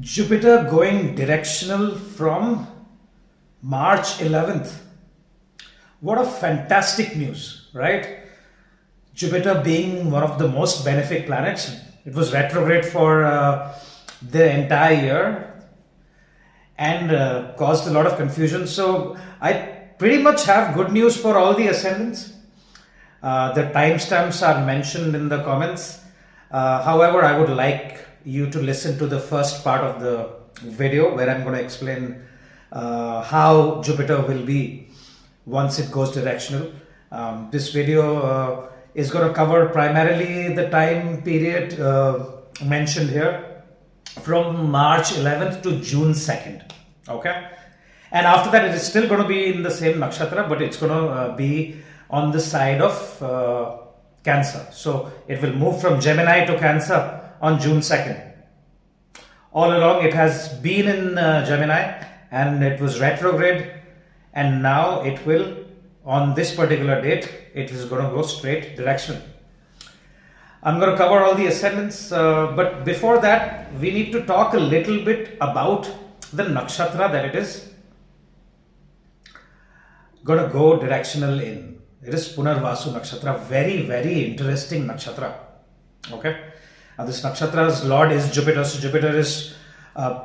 Jupiter going directional from March 11th. What a fantastic news, right? Jupiter being one of the most benefic planets, it was retrograde for the entire year and caused a lot of confusion. So I pretty much have good news for all the ascendants. The timestamps are mentioned in the comments. However, I would like you to listen to the first part of the video where I'm going to explain how Jupiter will be once it goes directional. This video is going to cover primarily the time period mentioned here from March 11th to June 2nd. Okay, and after that it is still going to be in the same nakshatra, but it's going to be on the side of Cancer. So it will move from Gemini to Cancer on June 2nd. All along it has been in Gemini and it was retrograde, and now it will, on this particular date, it is going to go straight direction. I'm going to cover all the ascendants, but before that we need to talk a little bit about the nakshatra that it is going to go directional in. It is Punarvasu nakshatra, very interesting nakshatra. Okay, this nakshatra's lord is Jupiter, so Jupiter is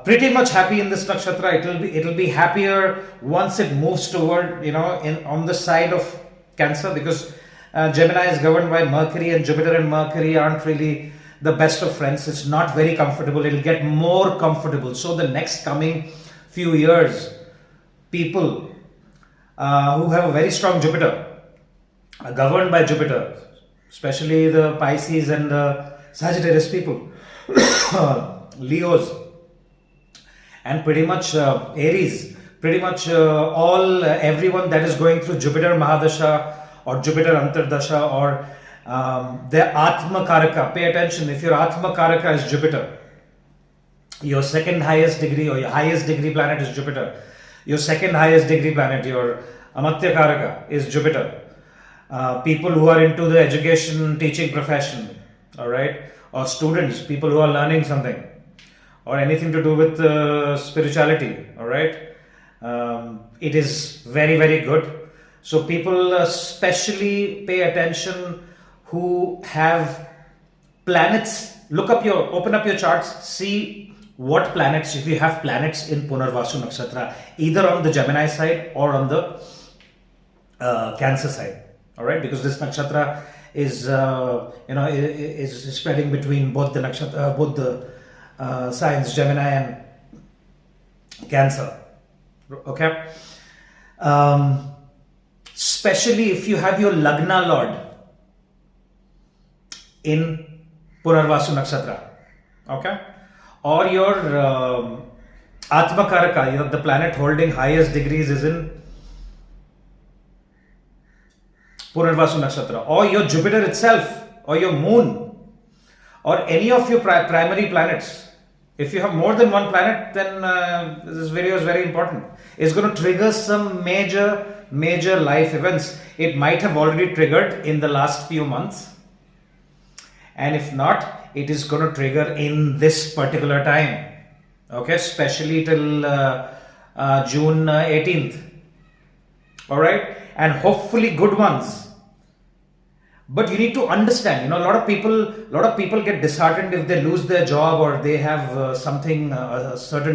pretty much happy in this nakshatra. It'll be happier once it moves toward, on the side of Cancer, because Gemini is governed by Mercury, and Jupiter and Mercury aren't really the best of friends. It's not very comfortable. It'll get more comfortable. So the next coming few years, people who have a very strong Jupiter, are governed by Jupiter, especially the Pisces and the Sagittarius people, Leos, and pretty much Aries, pretty much everyone that is going through Jupiter Mahadasha or Jupiter Antardasha or their Atma Karaka. Pay attention, if your Atma Karaka is Jupiter, your second highest degree or your highest degree planet is Jupiter. Your second highest degree planet, your Amatya Karaka, is Jupiter. People who are into the education teaching profession, all right, or students, people who are learning something or anything to do with spirituality, all right, it is very good. So people especially pay attention who have planets. Open up your charts, see what planets, if you have planets in Punarvasu nakshatra, either on the Gemini side or on the Cancer side. All right, because this nakshatra is is spreading between both the nakshatra, both the signs Gemini and Cancer. Okay, especially if you have your Lagna Lord in Punarvasu nakshatra, okay, or your Atma Karaka, the planet holding highest degrees is in Punarvasu nakshatra, or your Jupiter itself, or your moon, or any of your primary planets. If you have more than one planet, then this video is very important. It's going to trigger some major life events. It might have already triggered in the last few months, and if not, it is going to trigger in this particular time. Okay, especially till June 18th. All right, and hopefully good ones. But you need to understand, a lot of people get disheartened if they lose their job, or they have a certain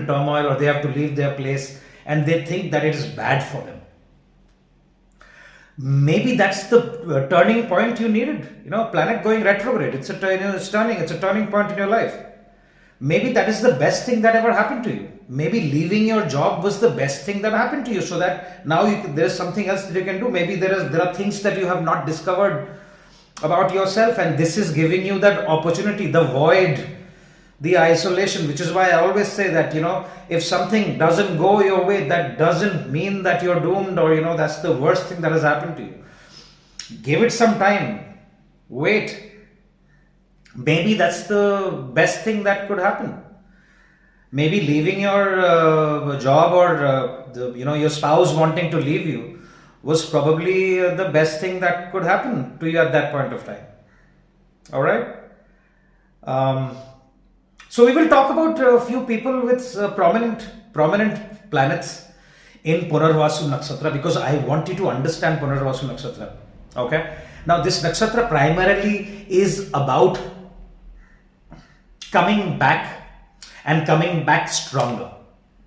turmoil, or they have to leave their place, and they think that it is bad for them. Maybe that's the turning point you needed. Planet going retrograde, it's a turning point in your life. Maybe that is the best thing that ever happened to you. Maybe leaving your job was the best thing that happened to you, so that now there's something else that you can do. Maybe there are things that you have not discovered about yourself, and this is giving you that opportunity, the void, the isolation, which is why I always say that, if something doesn't go your way, that doesn't mean that you're doomed, or, that's the worst thing that has happened to you. Give it some time. Wait. Maybe that's the best thing that could happen. Maybe leaving your job, or your spouse wanting to leave you, was probably the best thing that could happen to you at that point of time. All right. So we will talk about a few people with prominent planets in Punarvasu Nakshatra, because I want you to understand Punarvasu Nakshatra. Okay. Now this Nakshatra primarily is about coming back and coming back stronger.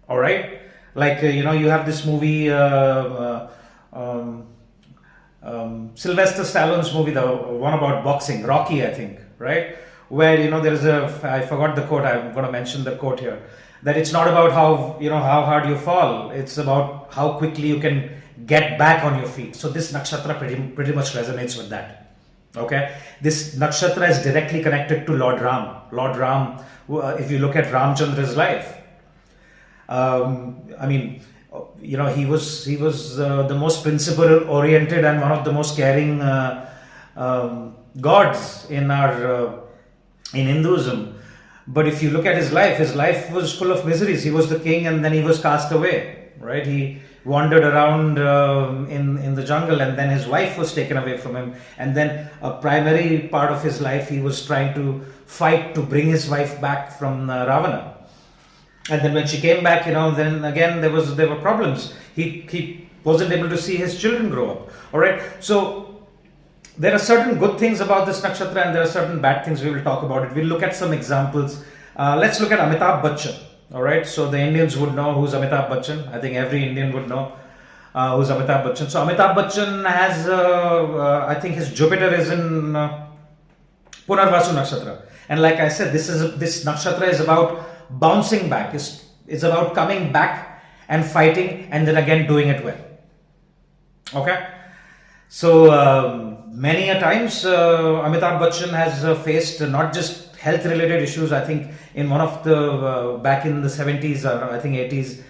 All right. Like, you have this movie, Sylvester Stallone's movie, the one about boxing, Rocky, I think, right? Where, there is I forgot the quote, I'm going to mention the quote here, that it's not about how hard you fall, it's about how quickly you can get back on your feet. So this nakshatra pretty much resonates with that. Okay, this nakshatra is directly connected to Lord Ram. Lord Ram, if you look at Ramchandra's life, he was the most principle oriented and one of the most caring gods in in Hinduism. But if you look at his life was full of miseries. He was the king and then he was cast away, right? He wandered around in the jungle, and then his wife was taken away from him. And then a primary part of his life, he was trying to fight to bring his wife back from Ravana. And then when she came back, then again there were problems. He wasn't able to see his children grow up. All right. So there are certain good things about this nakshatra and there are certain bad things. We will talk about it. We'll look at some examples. Let's look at Amitabh Bachchan. All right. So the Indians would know who's Amitabh Bachchan. I think every Indian would know who's Amitabh Bachchan. So Amitabh Bachchan has, I think his Jupiter is in Punarvasu nakshatra. And like I said, this nakshatra is about bouncing back. It's about coming back and fighting and then again doing it well. Okay. So many a times Amitabh Bachchan has faced not just health related issues. I think in one of the back in the 70s or I think 80s,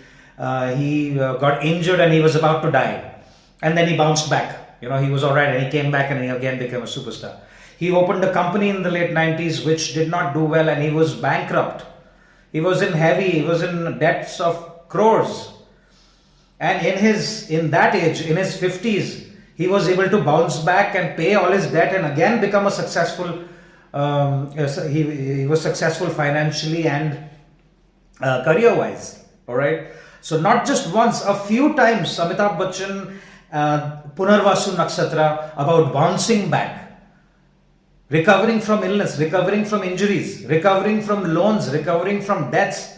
he got injured and he was about to die, and then he bounced back. He was alright and he came back and he again became a superstar. He opened a company in the late 90s which did not do well and he was bankrupt. He was in debts of crores. And in that age, in his 50s, he was able to bounce back and pay all his debt and again become a successful, he was successful financially and career-wise. All right. So not just once, a few times Amitabh Bachchan, Punarvasu Nakshatra, about bouncing back, recovering from illness, recovering from injuries, recovering from loans, recovering from debts,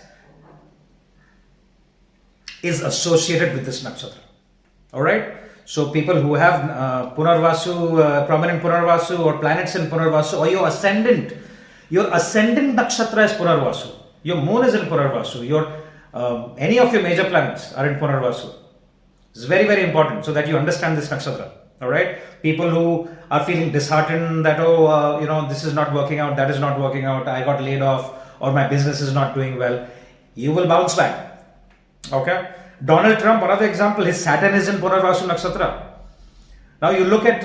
is associated with this nakshatra. All right. So people who have prominent Punarvasu or planets in Punarvasu, or your ascendant nakshatra is Punarvasu. Your moon is in Punarvasu. Any of your major planets are in Punarvasu. It's very, very important so that you understand this nakshatra. All right. People who are feeling disheartened that, this is not working out, that is not working out, I got laid off, or my business is not doing well, you will bounce back. Okay. Donald Trump, another example, his Saturn is in Punarvasu Nakshatra. Now you look at,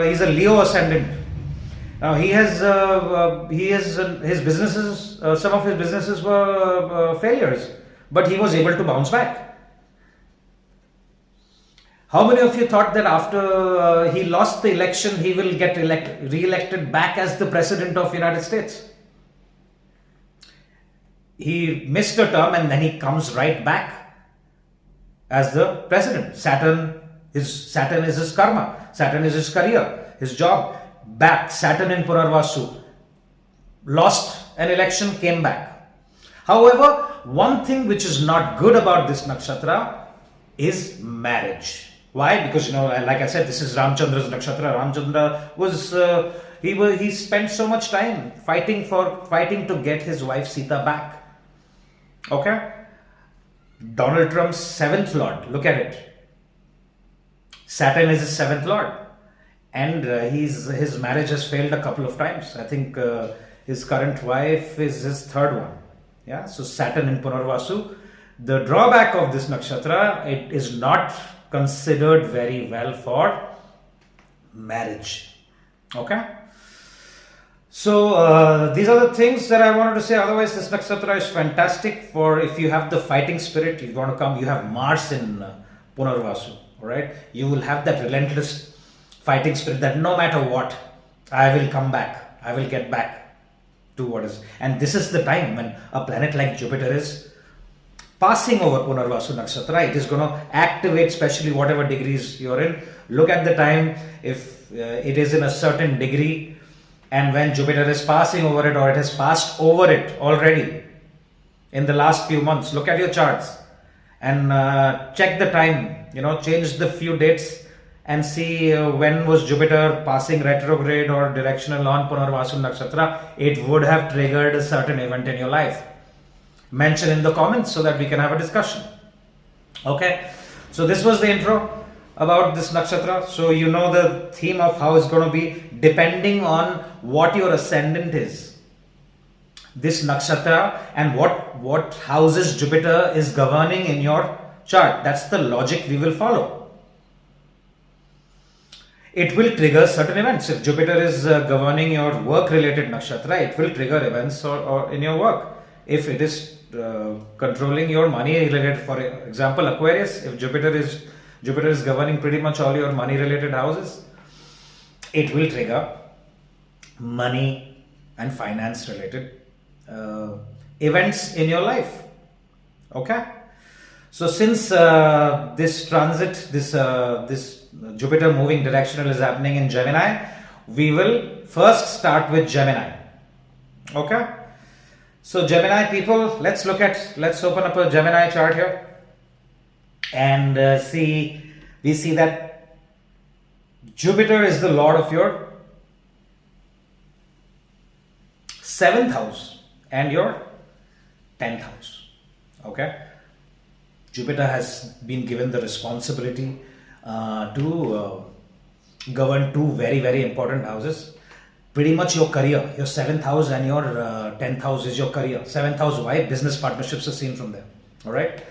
he's a Leo ascendant. Now he has his businesses, some of his businesses were failures, but he was able to bounce back. How many of you thought that after he lost the election, he will get re-elected back as the President of the United States? He missed a term and then he comes right back as the president. Saturn is his karma. Saturn is his career, his job. Back, Saturn in Punarvasu. Lost an election, came back. However, one thing which is not good about this nakshatra is marriage. Why? Because, like I said, this is Ramchandra's nakshatra. Ramchandra was, he spent so much time fighting to get his wife Sita back. Okay? Donald Trump's 7th Lord, look at it. Saturn is his 7th Lord. And his marriage has failed a couple of times. I think his current wife is his 3rd one. Yeah, so Saturn in Punarvasu. The drawback of this nakshatra, it is not considered very well for marriage. Okay? So these are the things that I wanted to say. Otherwise, this nakshatra is fantastic for if you have the fighting spirit, you want to come. You have Mars in Punarvasu, all right? You will have that relentless fighting spirit that no matter what, I will come back. I will get back. to what is. And this is the time when a planet like Jupiter is passing over Punarvasu Nakshatra. It is going to activate, especially whatever degrees you're in. Look at the time, if it is in a certain degree, and when Jupiter is passing over it, or it has passed over it already in the last few months. Look at your charts and check the time, change the few dates and see when was Jupiter passing retrograde or directional on Punarvasu Nakshatra. It would have triggered a certain event in your life. Mention in the comments so that we can have a discussion. Okay, so this was the intro about this nakshatra. So you know the theme of how it's going to be depending on what your ascendant is. This nakshatra and what houses Jupiter is governing in your chart. That's the logic we will follow. It will trigger certain events. If Jupiter is governing your work related nakshatra, it will trigger events or in your work. If it is controlling your money related, for example Aquarius, if Jupiter is governing pretty much all your money related houses, it will trigger money and finance related events in your life. Okay, so since this transit, this Jupiter moving directional is happening in Gemini, we will first start with Gemini. Okay, so Gemini people, let's open up a Gemini chart here and we see that Jupiter is the lord of your 7th house and your 10th house. Okay, Jupiter has been given the responsibility to govern two very, very important houses. Pretty much your career, your 7th house and your 10th house is your career. 7th house, why? Business partnerships are seen from there. All right,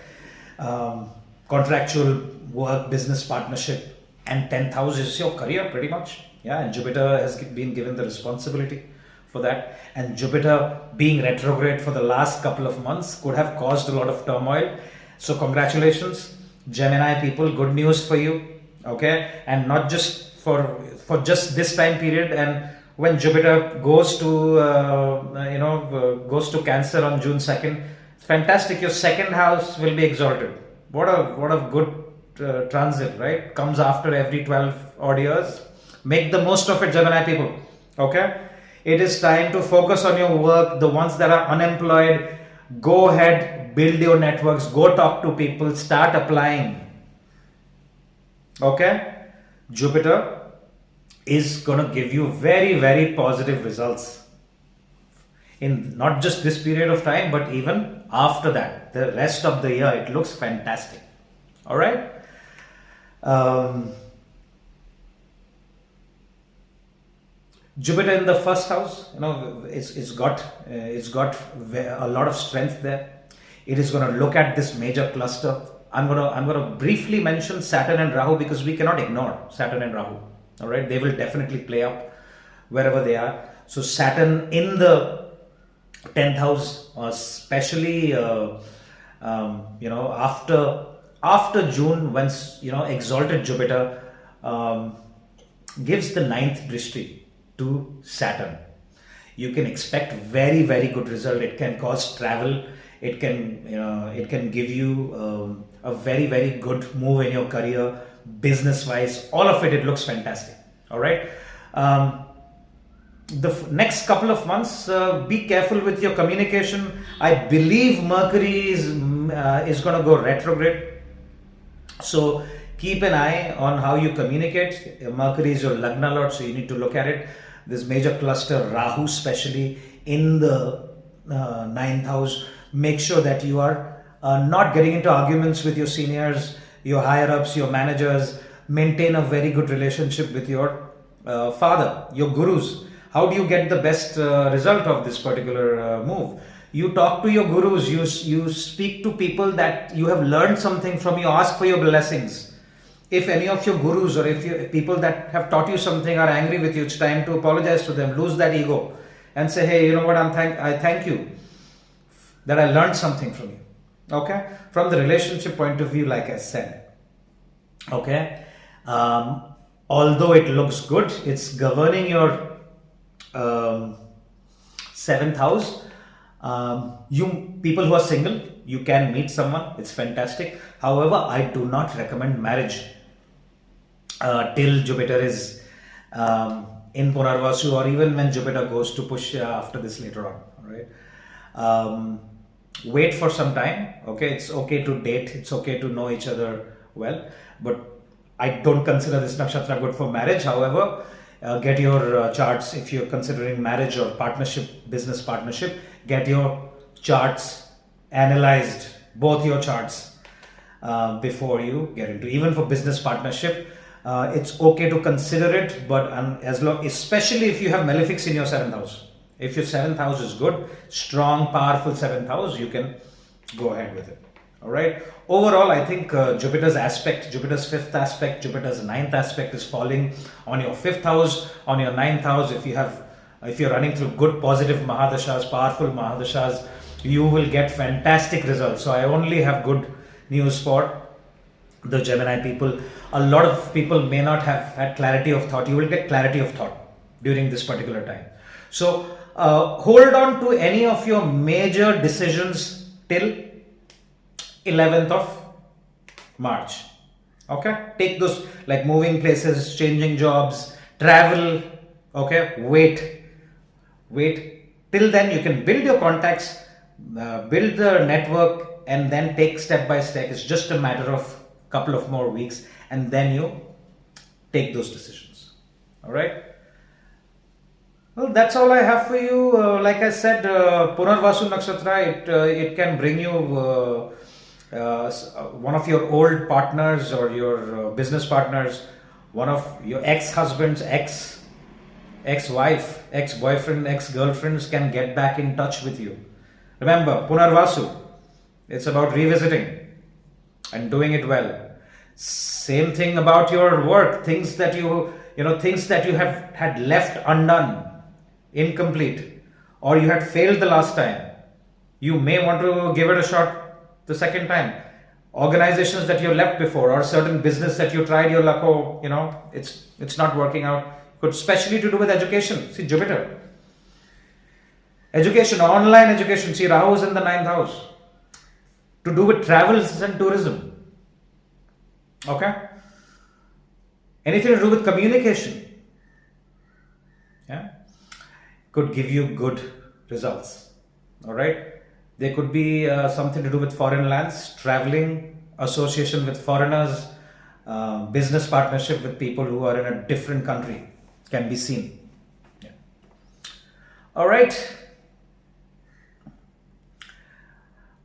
contractual work, business partnership, and 10th house is your career pretty much. Yeah, and Jupiter has been given the responsibility for that. And Jupiter being retrograde for the last couple of months could have caused a lot of turmoil. So congratulations, Gemini people, good news for you. Okay, and not just for just this time period. And when Jupiter goes to goes to Cancer on June 2nd, it's fantastic. Your 2nd house will be exalted. What a good transit, right? Comes after every 12 odd years. Make the most of it, Gemini people. Okay, it is time to focus on your work. The ones that are unemployed, go ahead, build your networks, go talk to people, start applying. Okay, Jupiter is going to give you very, very positive results in not just this period of time, but even after that, the rest of the year. It looks fantastic. All right. Jupiter in the 1st house, it's got a lot of strength there. It is going to look at this major cluster. I'm going to briefly mention Saturn and Rahu because we cannot ignore Saturn and Rahu. All right, they will definitely play up wherever they are. So Saturn in the 10th house, especially after June, when exalted Jupiter gives the 9th drishti to Saturn, you can expect very, very good result. It can cause travel. It can give you a very, very good move in your career, business wise, all of it. It looks fantastic. All right. The next couple of months, be careful with your communication. I believe Mercury is going to go retrograde, so keep an eye on how you communicate. Mercury is your Lagna Lord, so you need to look at it. This major cluster, Rahu especially in the 9th house. Make sure that you are not getting into arguments with your seniors, your higher ups, your managers. Maintain a very good relationship with your father, your gurus. How do you get the best result of this particular move? You talk to your gurus, you speak to people that you have learned something from, you ask for your blessings. If any of your gurus or if people that have taught you something are angry with you, it's time to apologize to them, lose that ego and say, hey, you know what, I thank you that I learned something from you. Okay, from the relationship point of view, like I said, okay, although it looks good, it's governing your 7th house. You people who are single, you can meet someone. It's fantastic. However, I do not recommend marriage till Jupiter is in Punarvasu, or even when Jupiter goes to push after this later on. All right. Wait for some time. Okay, it's okay to date. It's okay to know each other well, but I don't consider this nakshatra good for marriage. However, get your charts if you're considering marriage or partnership, business partnership. Get your charts analyzed, both your charts, before you get into. Even for business partnership, it's okay to consider it, but especially if you have malefics in your 7th house. If your 7th house is good, strong, powerful 7th house, you can go ahead with it. All right. Overall, I think Jupiter's aspect, Jupiter's 5th aspect, Jupiter's 9th aspect is falling on your 5th house, on your 9th house. If you're running through good, positive Mahadashas, powerful Mahadashas, you will get fantastic results. So I only have good news for the Gemini people. A lot of people may not have had clarity of thought. You will get clarity of thought during this particular time. So hold on to any of your major decisions till 11th of March. Okay, take those, like moving places, changing jobs, travel. Okay, wait till then. You can build your contacts, build the network, and then take step by step. It's just a matter of couple of more weeks, and then you take those decisions. All right. Well, that's all I have for you. Like I said, Punarvasu Nakshatra, it can bring you one of your old partners or your business partners, one of your ex-husbands, ex-wife, ex-boyfriend, ex-girlfriends can get back in touch with you. Remember, Punarvasu, it's about revisiting and doing it well. Same thing about your work, things that things that you have had left undone, incomplete, or you had failed the last time. You may want to give it a shot the second time. Organizations that you left before, or certain business that you tried your luck, it's not working out. Could especially to do with education. See, Jupiter. Education, online education. See, Rahu is in the 9th house. To do with travels and tourism. Okay? Anything to do with communication. Yeah? Could give you good results. All right? There could be something to do with foreign lands, traveling, association with foreigners, business partnership with people who are in a different country can be seen. Yeah. All right.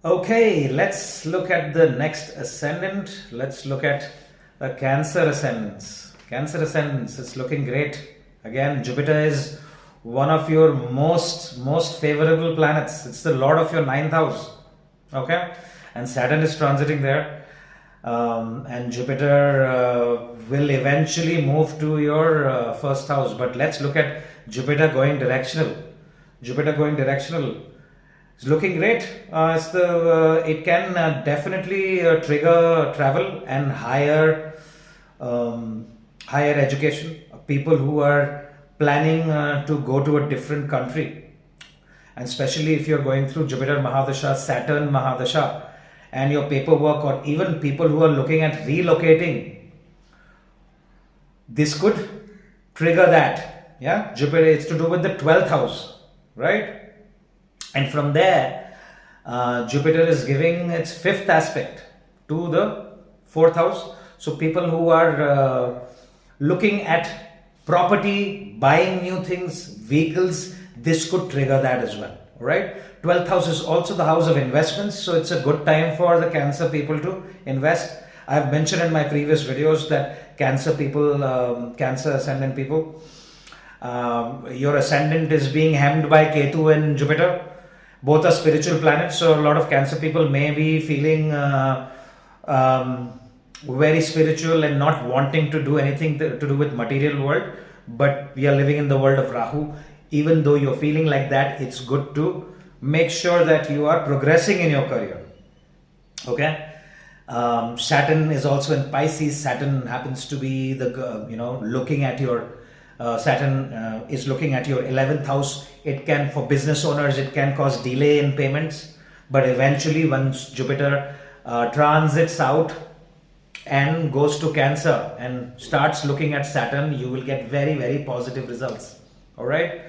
Okay, let's look at the next ascendant. Let's look at the Cancer ascendants. Cancer ascendants is looking great. Again, Jupiter is one of your most favorable planets. It's the lord of your 9th house. Okay, and Saturn is transiting there, and Jupiter will eventually move to your 1st house. But let's look at Jupiter going directional. Jupiter going directional is looking great. It can definitely trigger travel and higher education. People who are planning to go to a different country, and especially if you're going through Jupiter Mahadasha, Saturn Mahadasha, and your paperwork, or even people who are looking at relocating, this could trigger that. Yeah, Jupiter, it's to do with the 12th house, right? And from there, Jupiter is giving its 5th aspect to the 4th house. So people who are looking at property, buying new things, vehicles, this could trigger that as well. Right? 12th house is also the house of investments, so it's a good time for the Cancer people to invest. I've mentioned in my previous videos that Cancer people, Cancer ascendant people, your ascendant is being hemmed by Ketu and Jupiter. Both are spiritual planets, so a lot of Cancer people may be feeling very spiritual and not wanting to do anything to do with material world. But we are living in the world of Rahu. Even though you're feeling like that, it's good to make sure that you are progressing in your career. Okay. Saturn is also in Pisces. Saturn happens to be the looking at your Saturn is looking at your 11th house. It can, for business owners, it can cause delay in payments. But eventually, once Jupiter transits out and goes to Cancer and starts looking at Saturn, you will get very, very positive results. All right.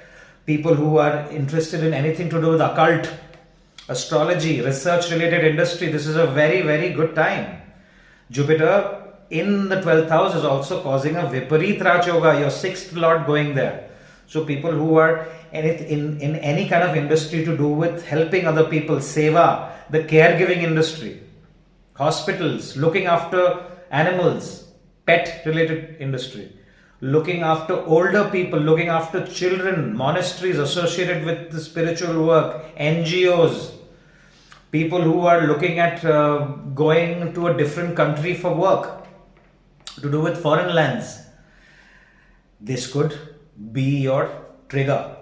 People who are interested in anything to do with occult, astrology, research related industry, this is a very, very good time. Jupiter in the 12th house is also causing a Viparit Raj Yoga, your 6th lord going there. So people who are in any kind of industry to do with helping other people, seva, the caregiving industry, hospitals, looking after animals, pet related industry, looking after older people, looking after children, monasteries associated with the spiritual work, NGOs, people who are looking at going to a different country for work, to do with foreign lands. This could be your trigger.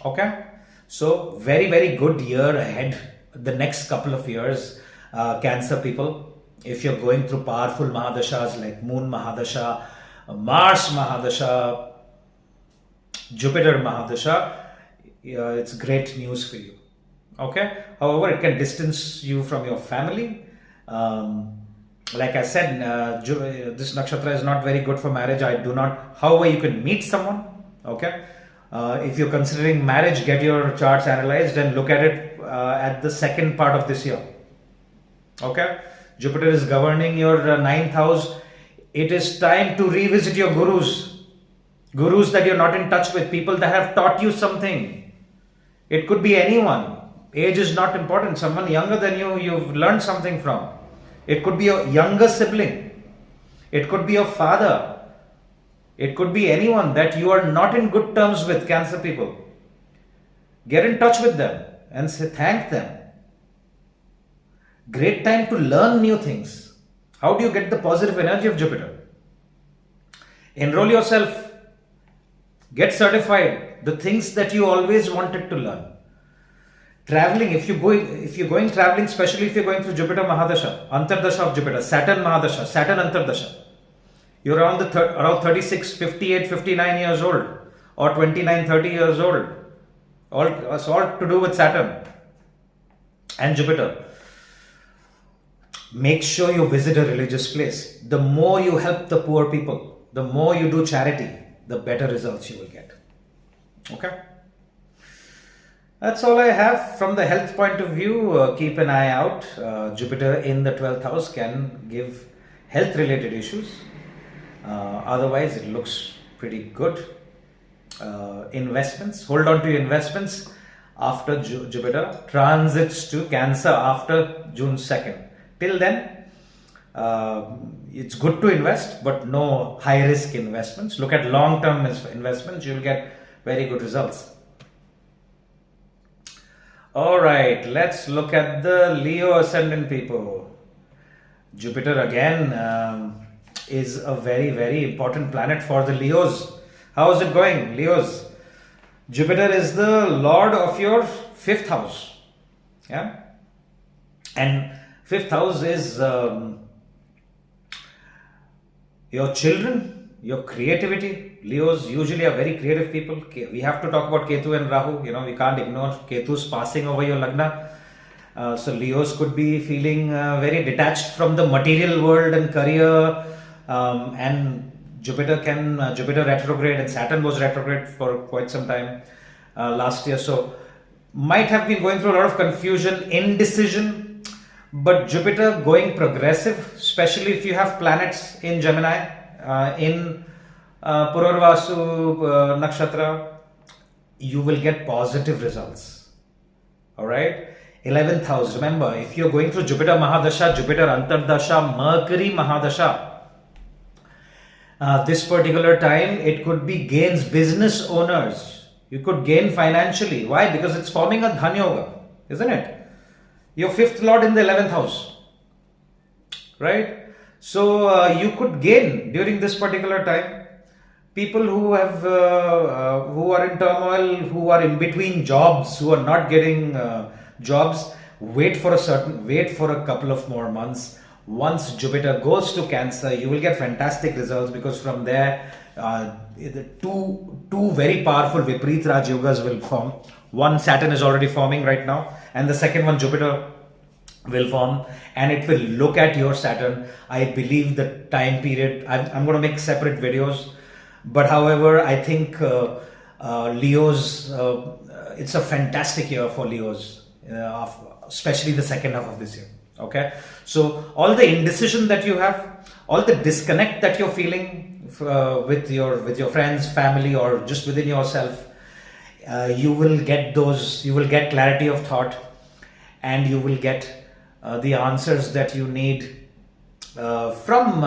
Okay, so very, very good year ahead, the next couple of years, Cancer people. If you're going through powerful Mahadashas like Moon Mahadasha, Mars Mahadasha, Jupiter Mahadasha, it's great news for you. Okay, however, it can distance you from your family. Like I said, this nakshatra is not very good for marriage. I do not, however, you can meet someone. Okay, if you're considering marriage, get your charts analyzed and look at it at the second part of this year. Okay, Jupiter is governing your 9th house. It is time to revisit your gurus that you're not in touch with, people that have taught you something. It could be anyone. Age is not important. Someone younger than you, you've learned something from. It could be a younger sibling. It could be your father. It could be anyone that you are not in good terms with, Cancer people. Get in touch with them and say thank them. Great time to learn new things. How do you get the positive energy of Jupiter? Enroll yourself. Get certified. The things that you always wanted to learn. Traveling, if you're going traveling, especially if you're going through Jupiter Mahadasha, Antardasha of Jupiter, Saturn Mahadasha, Saturn Antardasha, you're around around 36, 58, 59 years old, or 29, 30 years old. It's all to do with Saturn and Jupiter. Make sure you visit a religious place. The more you help the poor people, the more you do charity, the better results you will get. Okay? That's all I have from the health point of view. Keep an eye out. Jupiter in the 12th house can give health related issues. Otherwise, it looks pretty good. Investments. Hold on to your investments after Jupiter transits to Cancer after June 2nd. Till then, it's good to invest, but no high risk investments. Look at long term investments. You will get very good results. Alright, let's look at the Leo ascendant people. Jupiter again is a very, very important planet for the Leos. How is it going, Leos? Jupiter is the lord of your 5th house. Yeah? And 5th house is your children, your creativity. Leos usually are very creative people. We have to talk about Ketu and Rahu. You know, we can't ignore Ketu's passing over your Lagna. So Leos could be feeling very detached from the material world and career. And Jupiter retrograde, and Saturn was retrograde for quite some time last year. So might have been going through a lot of confusion, indecision. But Jupiter going progressive, especially if you have planets in Gemini, in Purarvasu Nakshatra, you will get positive results. Alright? 11th house. Remember, if you're going through Jupiter Mahadasha, Jupiter Antardasha, Mercury Mahadasha, this particular time, it could be gains, business owners. You could gain financially. Why? Because it's forming a Dhan Yoga, isn't it? Your 5th lord in the 11th house, right? So you could gain during this particular time. People who have who are in turmoil, who are in between jobs, who are not getting jobs, wait for a couple of more months. Once Jupiter goes to Cancer, you will get fantastic results, because from there The two very powerful Viparit Raj Yogas will form. One, Saturn is already forming right now, and the second one, Jupiter, will form, and it will look at your Saturn. I believe the time period, I'm going to make separate videos, but however, I think Leos, it's a fantastic year for Leos, especially the second half of this year. Okay, so all the indecision that you have, all the disconnect that you're feeling with your friends, family, or just within yourself, you will get clarity of thought, and you will get the answers that you need from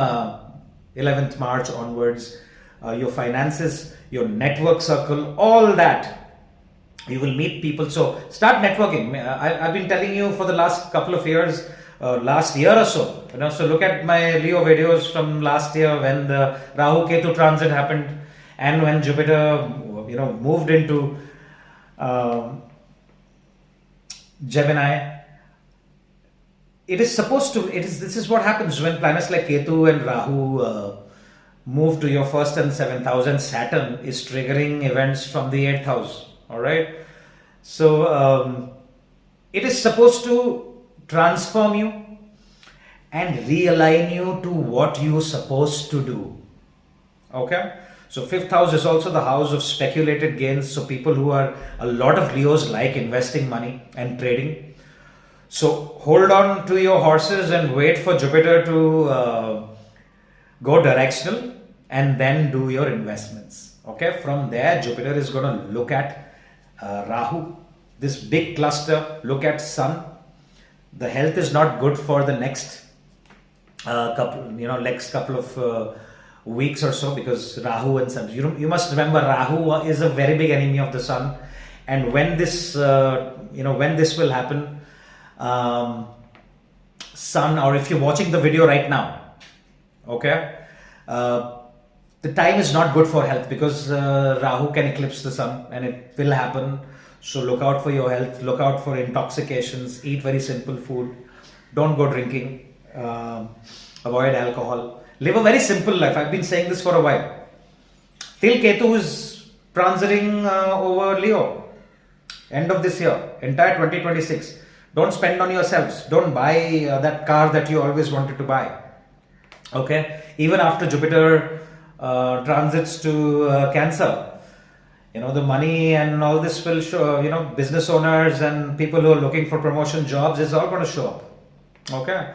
11th March onwards. Your finances, your network circle, all that. You will meet people. So start networking. I've been telling you for the last couple of years, last year or so. So look at my Leo videos from last year when the Rahu Ketu transit happened, and when Jupiter, moved into Gemini. This is what happens when planets like Ketu and Rahu move to your first and 7th house, and Saturn is triggering events from the 8th house. All right. So it is supposed to transform you and realign you to what you're supposed to do. Okay. So 5th house is also the house of speculated gains. So people who are, a lot of Leos like investing money and trading. So hold on to your horses and wait for Jupiter to go directional, and then do your investments. Okay, from there Jupiter is going to look at Rahu, this big cluster, look at Sun. The health is not good for the next couple of weeks or so, because Rahu and Sun. You must remember, Rahu is a very big enemy of the Sun, and when this will happen. Sun, or if you're watching the video right now, okay, the time is not good for health, because Rahu can eclipse the Sun, and it will happen. So look out for your health, look out for intoxications, eat very simple food, don't go drinking, avoid alcohol, live a very simple life. I've been saying this for a while. Till Ketu is transiting over Leo, end of this year, entire 2026. Don't spend on yourselves. Don't buy that car that you always wanted to buy. Okay? Even after Jupiter transits to Cancer, the money and all this will show, business owners and people who are looking for promotion jobs is all going to show up. Okay?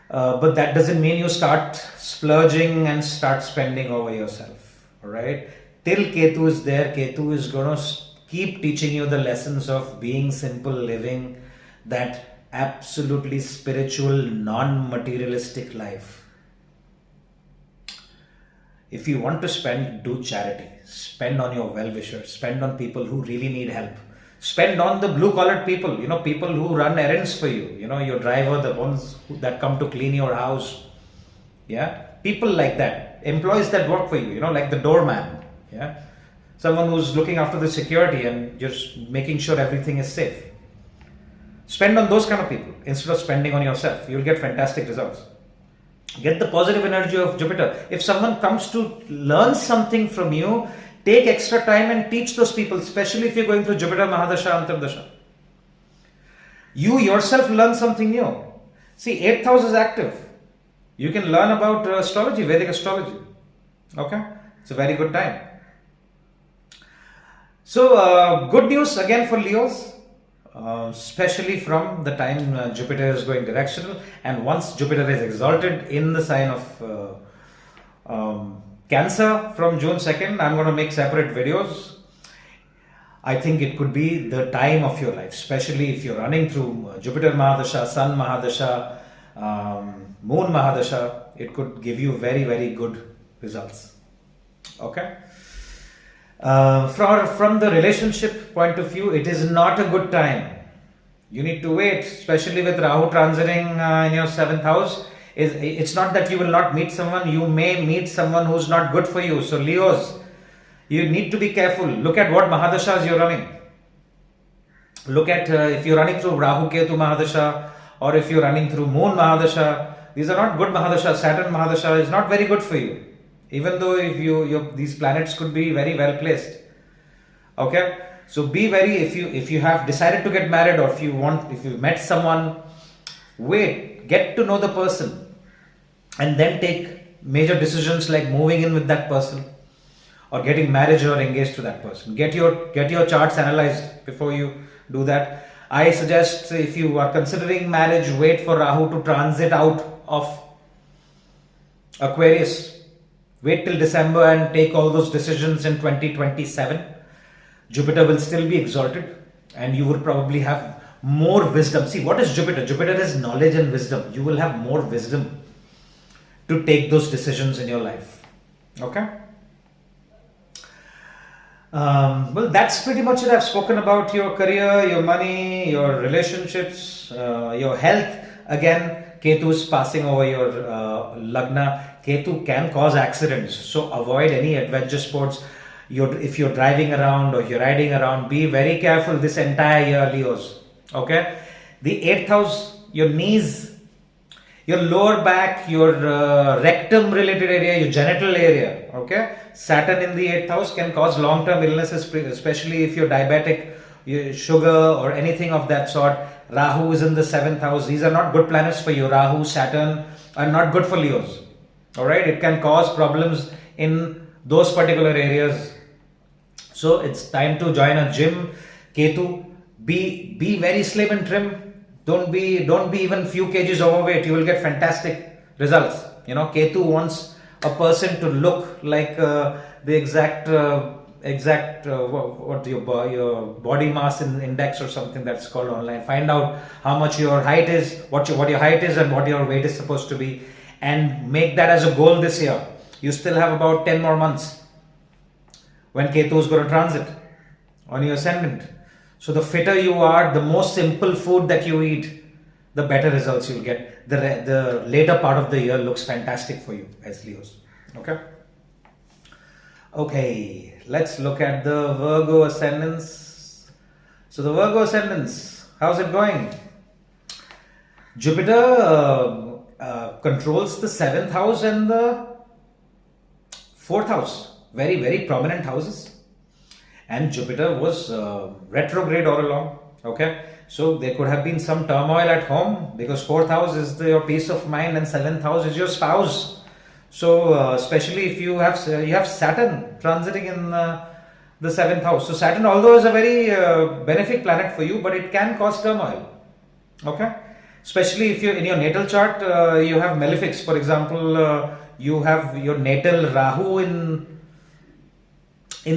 But that doesn't mean you start splurging and start spending over yourself. Alright? Till Ketu is there, Ketu is going to keep teaching you the lessons of being simple, living that absolutely spiritual, non-materialistic life. If you want to spend, do charity. Spend on your well-wishers. Spend on people who really need help. Spend on the blue-collared people. People who run errands for you. Your driver, the ones that come to clean your house. Yeah, people like that. Employees that work for you. Like the doorman. Yeah, someone who's looking after the security and just making sure everything is safe. Spend on those kind of people instead of spending on yourself. You'll get fantastic results. Get the positive energy of Jupiter. If someone comes to learn something from you, take extra time and teach those people, especially if you're going through Jupiter Mahadasha, Antardasha. You yourself learn something new. See, 8th house is active. You can learn about astrology, Vedic astrology. Okay? It's a very good time. So, good news again for Leos. Especially from the time Jupiter is going directional, and once Jupiter is exalted in the sign of Cancer from June 2nd, I'm going to make separate videos. I think it could be the time of your life, especially if you're running through Jupiter Mahadasha, Sun Mahadasha, Moon Mahadasha. It could give you very, very good results. Okay. From the relationship point of view, it is not a good time. You need to wait, especially with Rahu transiting in your 7th house. It's not that you will not meet someone. You may meet someone who's not good for you. So Leos, you need to be careful. Look at what Mahadashas you're running. Look at if you're running through Rahu Ketu Mahadasha, or if you're running through Moon Mahadasha. These are not good Mahadasha. Saturn Mahadasha is not very good for you. even though if these planets could be very well placed. Okay, so be very, if you have decided to get married, or if you met someone, wait, get to know the person, and then take major decisions like moving in with that person, or getting married or engaged to that person. Get your charts analyzed before you do that. I suggest, if you are considering marriage, wait for Rahu to transit out of Aquarius. Wait till December and take all those decisions in 2027. Jupiter will still be exalted, and you would probably have more wisdom. See, what is Jupiter? Jupiter is knowledge and wisdom. You will have more wisdom to take those decisions in your life. Okay? Well, that's pretty much it. I've spoken about your career, your money, your relationships, your health. Again, Ketu is passing over your Lagna. Ketu can cause accidents, so avoid any adventure sports. If you're driving around or you're riding around, be very careful this entire year, Leos. Okay? The 8th house, your knees, your lower back, your rectum related area, your genital area. Okay? Saturn in the 8th house can cause long-term illnesses, especially if you're diabetic, sugar or anything of that sort. Rahu is in the 7th house. These are not good planets for you. Rahu, Saturn are not good for Leos. Alright? It can cause problems in those particular areas. So it's time to join a gym. Ketu, be very slim and trim. Don't be even few kgs overweight. You will get fantastic results. You know, Ketu wants a person to look like the exact what your body mass index or something that's called online. Find out how much your height is, what your height is, and what your weight is supposed to be, and make that as a goal this year. You still have about 10 more months when Ketu is going to transit on your ascendant. So the fitter you are, the more simple food that you eat, the better results you'll get. The later part of the year looks fantastic for you as Leos. Okay, let's look at the Virgo ascendants. So the Virgo ascendants, how's it going? Jupiter controls the 7th house and the 4th house. Very, very prominent houses. And Jupiter was retrograde all along. Okay, so there could have been some turmoil at home, because 4th house is your peace of mind and 7th house is your spouse. So especially if you have Saturn transiting in the 7th house. So Saturn, although is a very benefic planet for you, but it can cause turmoil. Okay, especially if you in your natal chart you have malefics. For example, you have your natal Rahu in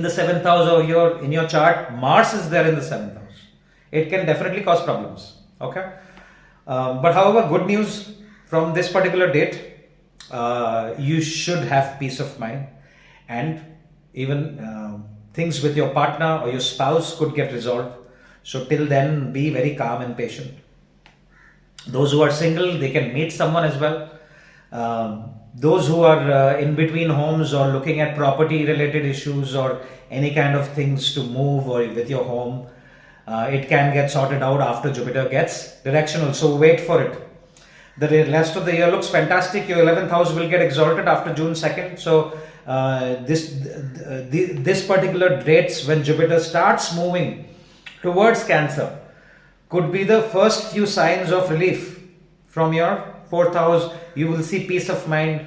the 7th house, or in your chart Mars is there in the 7th house. It can definitely cause problems. Okay, but however, good news from this particular date, you should have peace of mind, and even things with your partner or your spouse could get resolved. So till then, be very calm and patient. Those who are single, they can meet someone as well. Those who are in between homes or looking at property related issues or any kind of things to move or with your home, it can get sorted out after Jupiter gets directional. So wait for it. The rest of the year looks fantastic. Your 11th house will get exalted after June 2nd. So this particular dates when Jupiter starts moving towards Cancer could be the first few signs of relief from your 4th house. You will see peace of mind.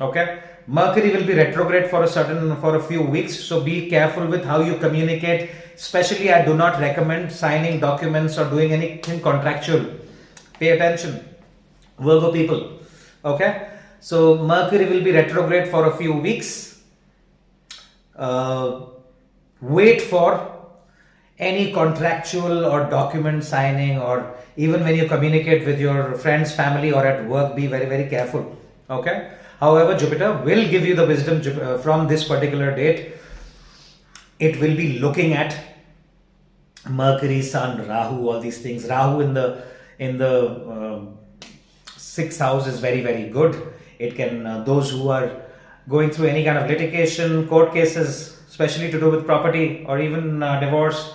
Okay, Mercury will be retrograde for a few weeks, so be careful with how you communicate. Especially, I do not recommend signing documents or doing anything contractual. Pay attention, Virgo people. Okay, so Mercury will be retrograde for a few weeks. Wait for any contractual or document signing, or even when you communicate with your friends, family, or at work, be very, very careful. Okay. However, Jupiter will give you the wisdom from this particular date. It will be looking at Mercury, Sun, Rahu, all these things. Rahu in the 6th house is very, very good. It can those who are going through any kind of litigation, court cases, especially to do with property or even divorce,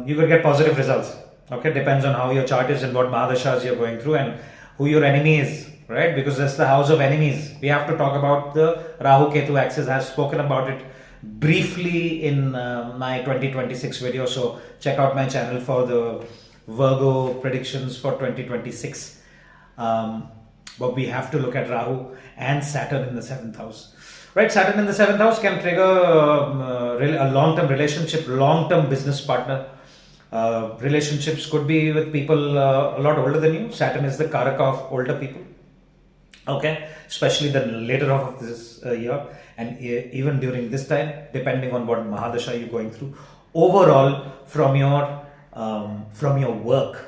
you will get positive results. Okay, depends on how your chart is and what Mahadashas you're going through and who your enemy is. right? Because that's the house of enemies. We have to talk about the Rahu Ketu axis. I have spoken about it briefly in my 2026 video, so check out my channel for the Virgo predictions for 2026. But we have to look at Rahu and Saturn in the 7th house. Right, Saturn in the 7th house can trigger a long-term relationship, long-term business partner. Relationships could be with people a lot older than you. Saturn is the karaka of older people. Okay, especially the later half of this year, and even during this time, depending on what Mahadasha you're going through. Overall, from your work,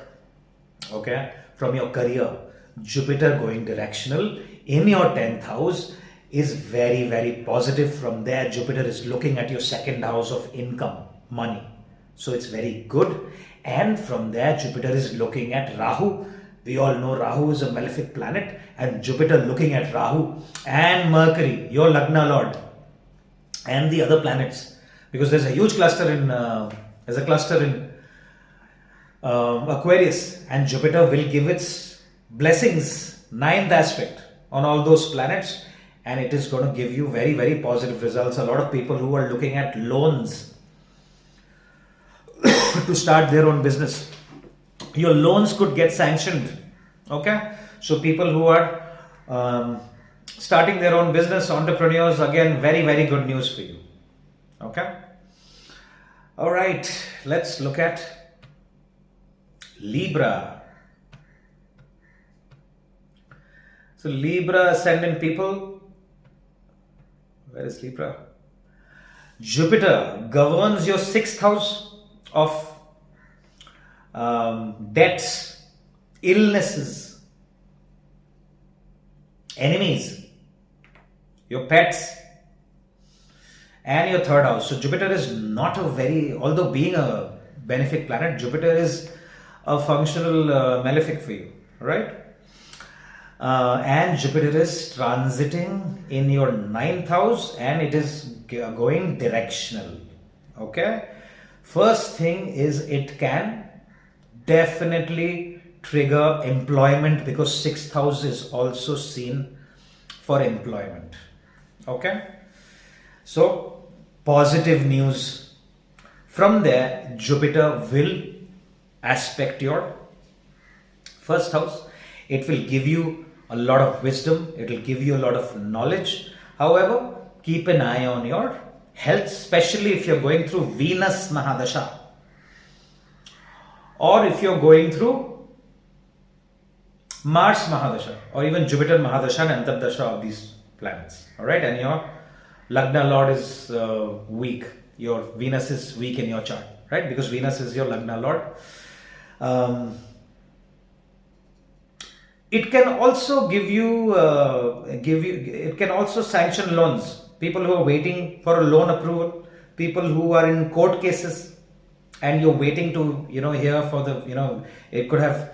okay, from your career, Jupiter going directional in your 10th house is very, very positive. From there, Jupiter is looking at your 2nd house of income, money. So it's very good. And from there, Jupiter is looking at Rahu. We all know Rahu is a malefic planet, and Jupiter looking at Rahu and Mercury, your Lagna Lord, and the other planets. Because there's a huge cluster in Aquarius, and Jupiter will give its blessings, 9th aspect on all those planets, and it is going to give you very, very positive results. A lot of people who are looking at loans to start their own business, your loans could get sanctioned. Okay, so people who are starting their own business, entrepreneurs, again, very, very good news for you. Okay, all right, let's look at Libra. So Libra ascendant people, where is Libra? Jupiter governs your 6th house of debts, illnesses, enemies, your pets, and your 3rd house. So Jupiter is not a very, although being a benefic planet, Jupiter is a functional malefic for you, right? And Jupiter is transiting in your 9th house, and it is going directional. Okay, first thing is it can definitely trigger employment, because 6th house is also seen for employment. Okay, so positive news. From there, Jupiter will aspect your 1st house. It will give you a lot of wisdom, it will give you a lot of knowledge. However, keep an eye on your health, especially if you're going through Venus Mahadasha, or if you're going through Mars Mahadasha, or even Jupiter Mahadasha and Antardasha of these planets. Alright, and your Lagna Lord is weak, your Venus is weak in your chart, right? Because Venus is your Lagna Lord. It can also it can also sanction loans. People who are waiting for a loan approval, people who are in court cases, and you're waiting to, hear for the, it could have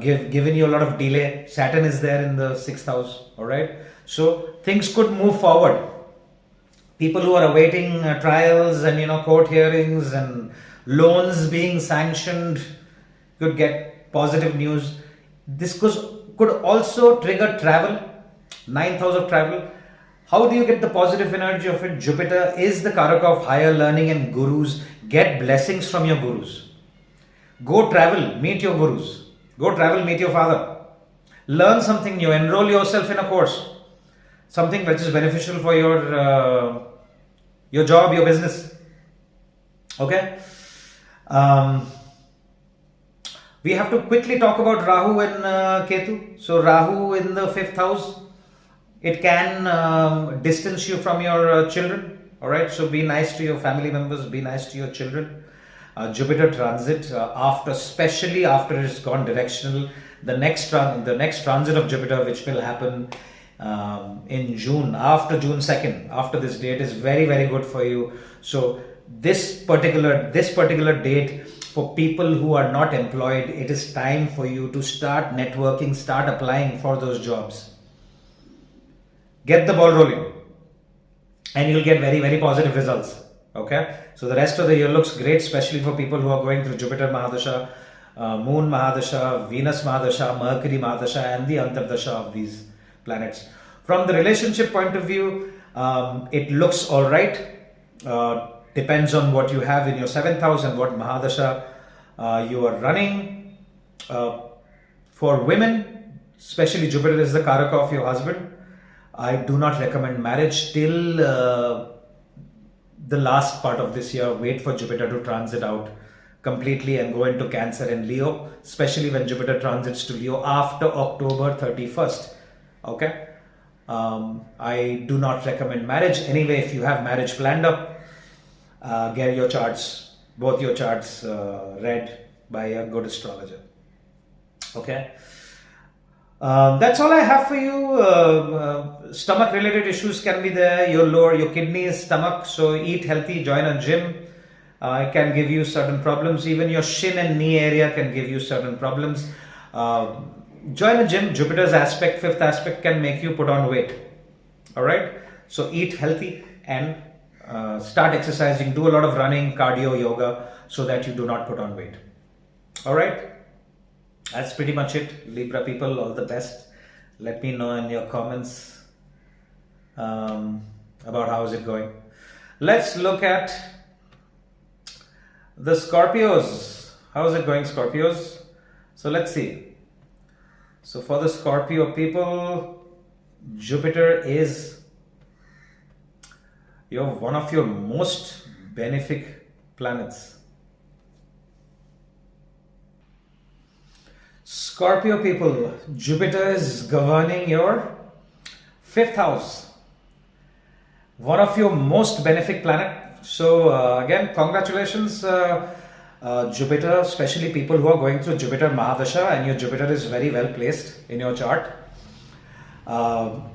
given you a lot of delay. Saturn is there in the 6th house, all right? So things could move forward. People who are awaiting trials and, court hearings and loans being sanctioned could get positive news. This could also trigger travel, 9th house of travel. How do you get the positive energy of it? Jupiter is the karaka of higher learning and gurus. Get blessings from your gurus. Go travel, meet your gurus. Go travel, meet your father. Learn something new, enroll yourself in a course. Something which is beneficial for your job, your business. Okay? We have to quickly talk about Rahu and Ketu. So Rahu in the 5th house, it can distance you from your children. All right, so be nice to your family members, be nice to your children. Jupiter transit especially after it's gone directional, the next transit of Jupiter, which will happen in June, after June 2nd, after this date, is very, very good for you. So this particular date, for people who are not employed, it is time for you to start networking, start applying for those jobs. Get the ball rolling, and you'll get very, very positive results. Okay, so the rest of the year looks great, especially for people who are going through Jupiter Mahadasha, Moon Mahadasha, Venus Mahadasha, Mercury Mahadasha, and the Antardasha of these planets. From the relationship point of view, it looks all right. Depends on what you have in your 7th house and what Mahadasha you are running. For women, especially Jupiter is the Karaka of your husband. I do not recommend marriage till the last part of this year. Wait for Jupiter to transit out completely and go into Cancer and Leo, especially when Jupiter transits to Leo after October 31st. Okay. I do not recommend marriage. Anyway, if you have marriage planned up, get your charts, both your charts read by a good astrologer. Okay. That's all I have for you. Stomach related issues can be there, your kidneys, stomach. So eat healthy, join a gym. It can give you certain problems. Even your shin and knee area can give you certain problems. Join a gym. Jupiter's aspect, 5th aspect, can make you put on weight. Alright. So eat healthy and start exercising. Do a lot of running, cardio, yoga, so that you do not put on weight. Alright. That's pretty much it. Libra people, all the best. Let me know in your comments about how is it going. Let's look at the Scorpios. How is it going, Scorpios? So let's see. So for the Scorpio people, Jupiter is one of your most benefic planets. Scorpio people, Jupiter is governing your 5th house. One of your most benefic planet. So again, congratulations Jupiter, especially people who are going through Jupiter Mahadasha and your Jupiter is very well placed in your chart.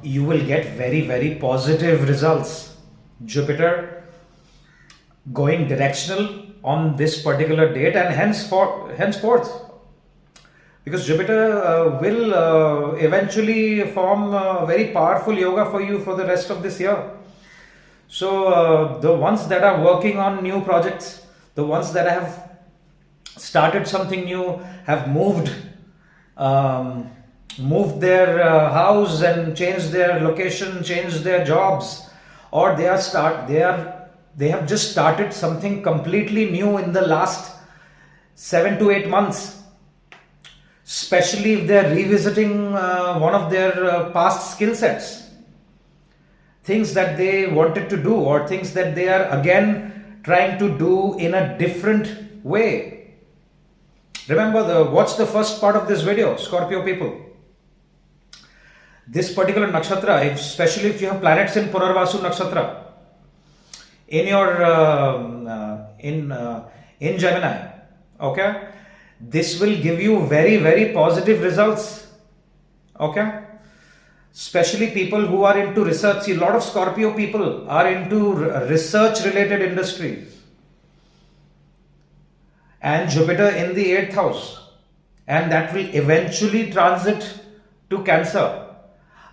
You will get very, very positive results. Jupiter going directional on this particular date and henceforth. Because Jupiter will eventually form a very powerful yoga for you for the rest of this year. So the ones that are working on new projects, the ones that have started something new, have moved their house and changed their location, changed their jobs, or they have just started something completely new in the last 7 to 8 months. Especially if they're revisiting one of their past skill sets, things that they wanted to do or things that they are again trying to do in a different way. Remember, watch the first part of this video, Scorpio people. This particular nakshatra, especially if you have planets in Punarvasu nakshatra, in your in Gemini, okay. This will give you very, very positive results. Okay. Especially people who are into research. See, a lot of Scorpio people are into research related industries. And Jupiter in the 8th house. And that will eventually transit to Cancer.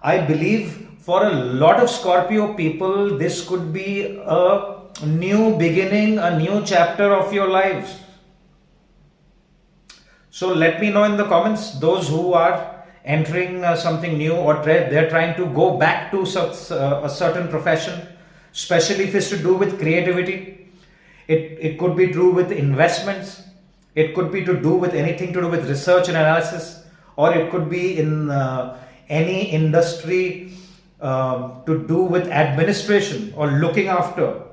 I believe for a lot of Scorpio people, this could be a new beginning, a new chapter of your lives. So let me know in the comments, those who are entering something new or they're trying to go back to a certain profession, especially if it's to do with creativity. It could be to do with investments. It could be to do with anything to do with research and analysis, or it could be in any industry to do with administration or looking after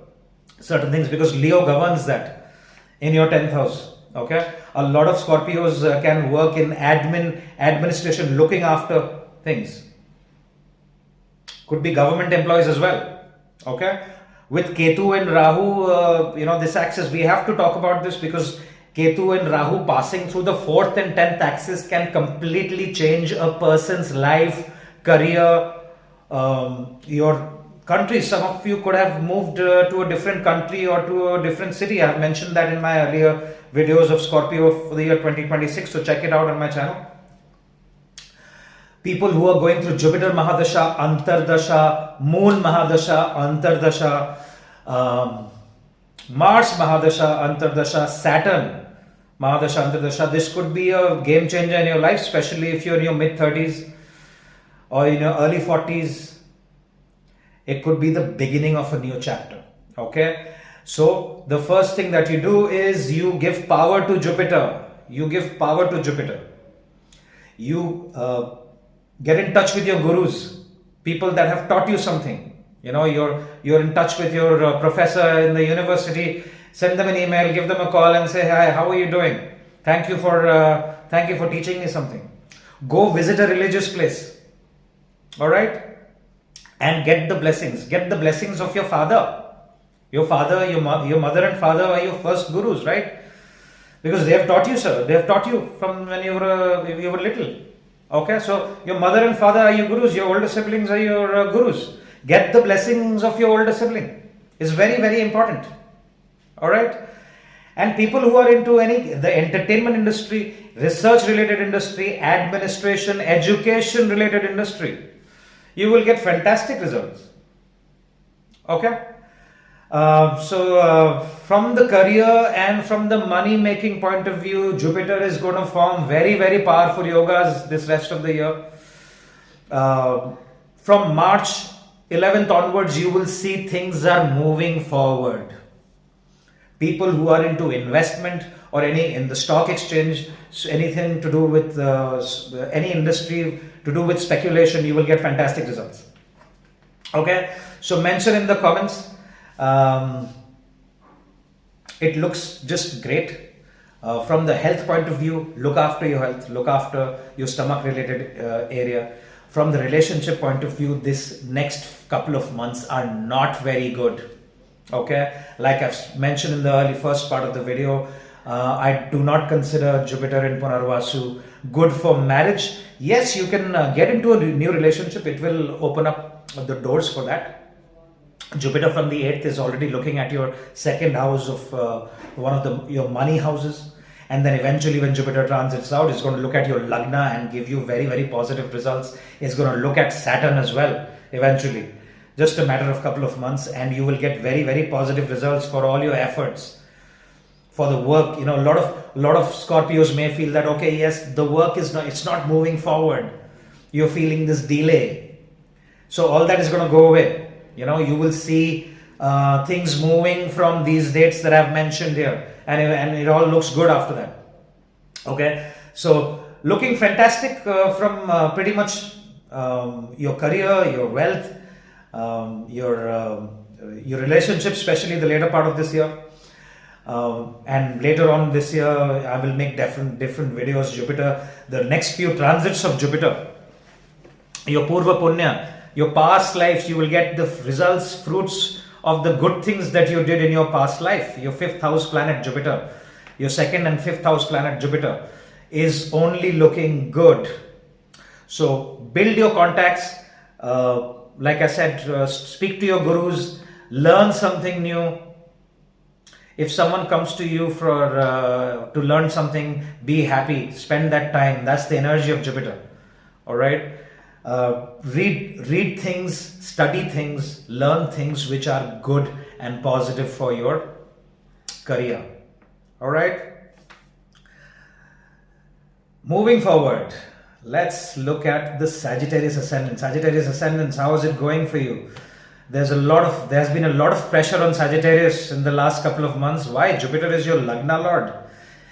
certain things, because Leo governs that in your 10th house. Okay, a lot of Scorpios can work in administration, looking after things. Could be government employees as well. Okay, with Ketu and Rahu, this axis, we have to talk about this because Ketu and Rahu passing through the 4th and 10th axis can completely change a person's life, career, your country. Some of you could have moved to a different country or to a different city. I have mentioned that in my earlier videos of Scorpio for the year 2026, so check it out on my channel. People who are going through Jupiter Mahadasha, Antardasha, Moon Mahadasha, Antardasha, Mars Mahadasha, Antardasha, Saturn Mahadasha, Antardasha. This could be a game changer in your life, especially if you're in your mid 30s or in your early 40s. It could be the beginning of a new chapter. Okay, so the first thing that you do is you give power to Jupiter. You give power to Jupiter. You get in touch with your gurus, people that have taught you something. You know, you're in touch with your professor in the university. Send them an email, give them a call, and say, "Hi, how are you doing? Thank you for teaching me something." Go visit a religious place. All right, and get the blessings. Get the blessings of your father. Your father, your mother and father are your first gurus, right? Because they have taught you, sir. They have taught you from when you were little. Okay, so your mother and father are your gurus. Your older siblings are your gurus. Get the blessings of your older sibling. It's very, very important. All right, and people who are into the entertainment industry, research related industry, administration, education related industry, you will get fantastic results. Okay. From the career and from the money making point of view, Jupiter is going to form very, very powerful yogas this rest of the year. From March 11th onwards, you will see things are moving forward. People who are into investment or in the stock exchange, anything to do with any industry to do with speculation, you will get fantastic results. Okay, so mention in the comments. It looks just great. From the health point of view, look after your health, look after your stomach related area. From the relationship point of view, this next couple of months are not very good. Okay, like I've mentioned in the first part of the video, I do not consider Jupiter in Punarvasu good for marriage. Yes, you can get into a new relationship. It will open up the doors for that. Jupiter from the 8th is already looking at your second house of one of your money houses, and then eventually when Jupiter transits out, it's going to look at your Lagna and give you very, very positive results. It's going to look at Saturn as well eventually. Just a matter of couple of months, and you will get very, very positive results for all your efforts for the work. You know, a lot of Scorpios may feel that, okay, yes, the work it's not moving forward. You're feeling this delay, so all that is going to go away. You know, you will see things moving from these dates that I've mentioned here, and it all looks good after that. Okay, so looking fantastic from pretty much your career, your wealth, your relationship, especially the later part of this year, and later on this year I will make different videos. Jupiter, the next few transits of Jupiter, your Purva Punya, your past lives, you will get the results, fruits of the good things that you did in your past life. Your 5th house planet Jupiter, your 2nd and 5th house planet Jupiter is only looking good. So build your contacts. Like I said, speak to your gurus, learn something new. If someone comes to you to learn something, be happy, spend that time. That's the energy of Jupiter. All right. Read things, study things, learn things which are good and positive for your career. All right. Moving forward, let's look at the Sagittarius ascendant. Sagittarius ascendants, how is it going for you? There's been a lot of pressure on Sagittarius in the last couple of months. Why? Jupiter is your Lagna Lord,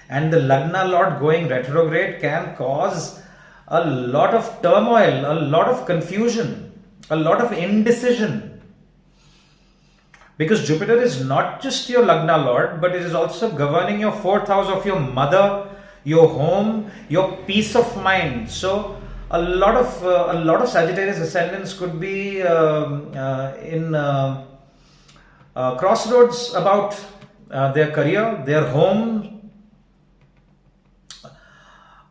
and the Lagna Lord going retrograde can cause a lot of turmoil, a lot of confusion, a lot of indecision. Because Jupiter is not just your Lagna Lord, but it is also governing your 4th house of your mother, your home, your peace of mind. So a lot of Sagittarius ascendants could be in crossroads about their career, their home,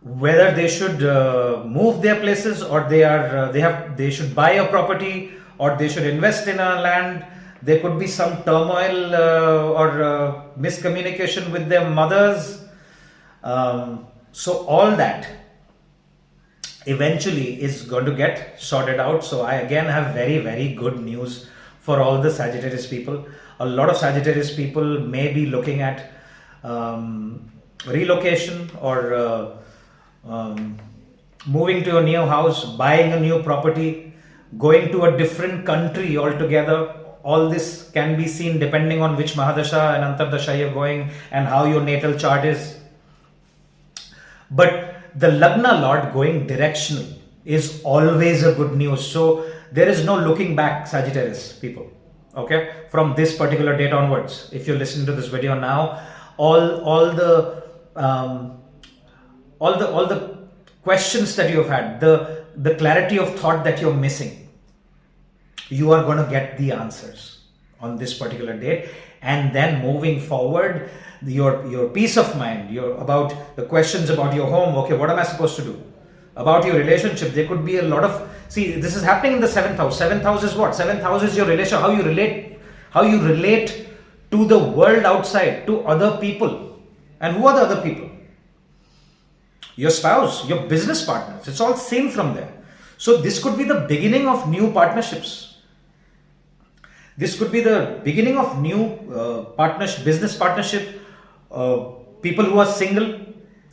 whether they should move their places, or they should buy a property, or they should invest in a land. There could be some turmoil or miscommunication with their mothers. So all that eventually is going to get sorted out. So I again have very, very good news for all the Sagittarius people. A lot of Sagittarius people may be looking at relocation or moving to a new house, buying a new property, going to a different country altogether. All this can be seen depending on which Mahadasha and Antardasha you're going and how your natal chart is. But the Lagna Lord going directional is always a good news. So there is no looking back, Sagittarius people. Okay, from this particular date onwards, if you listen to this video now, all the questions that you have had, the clarity of thought that you're missing, you are going to get the answers on this particular date. And then moving forward, your peace of mind, about the questions about your home. Okay, what am I supposed to do? About your relationship, there could be a lot of, see, this is happening in the 7th house. 7th house is what? 7th house is your relation, how you relate to the world outside, to other people. And who are the other people? Your spouse, your business partners. It's all seen from there. So this could be the beginning of new partnerships. This could be the beginning of new business partnership. People who are single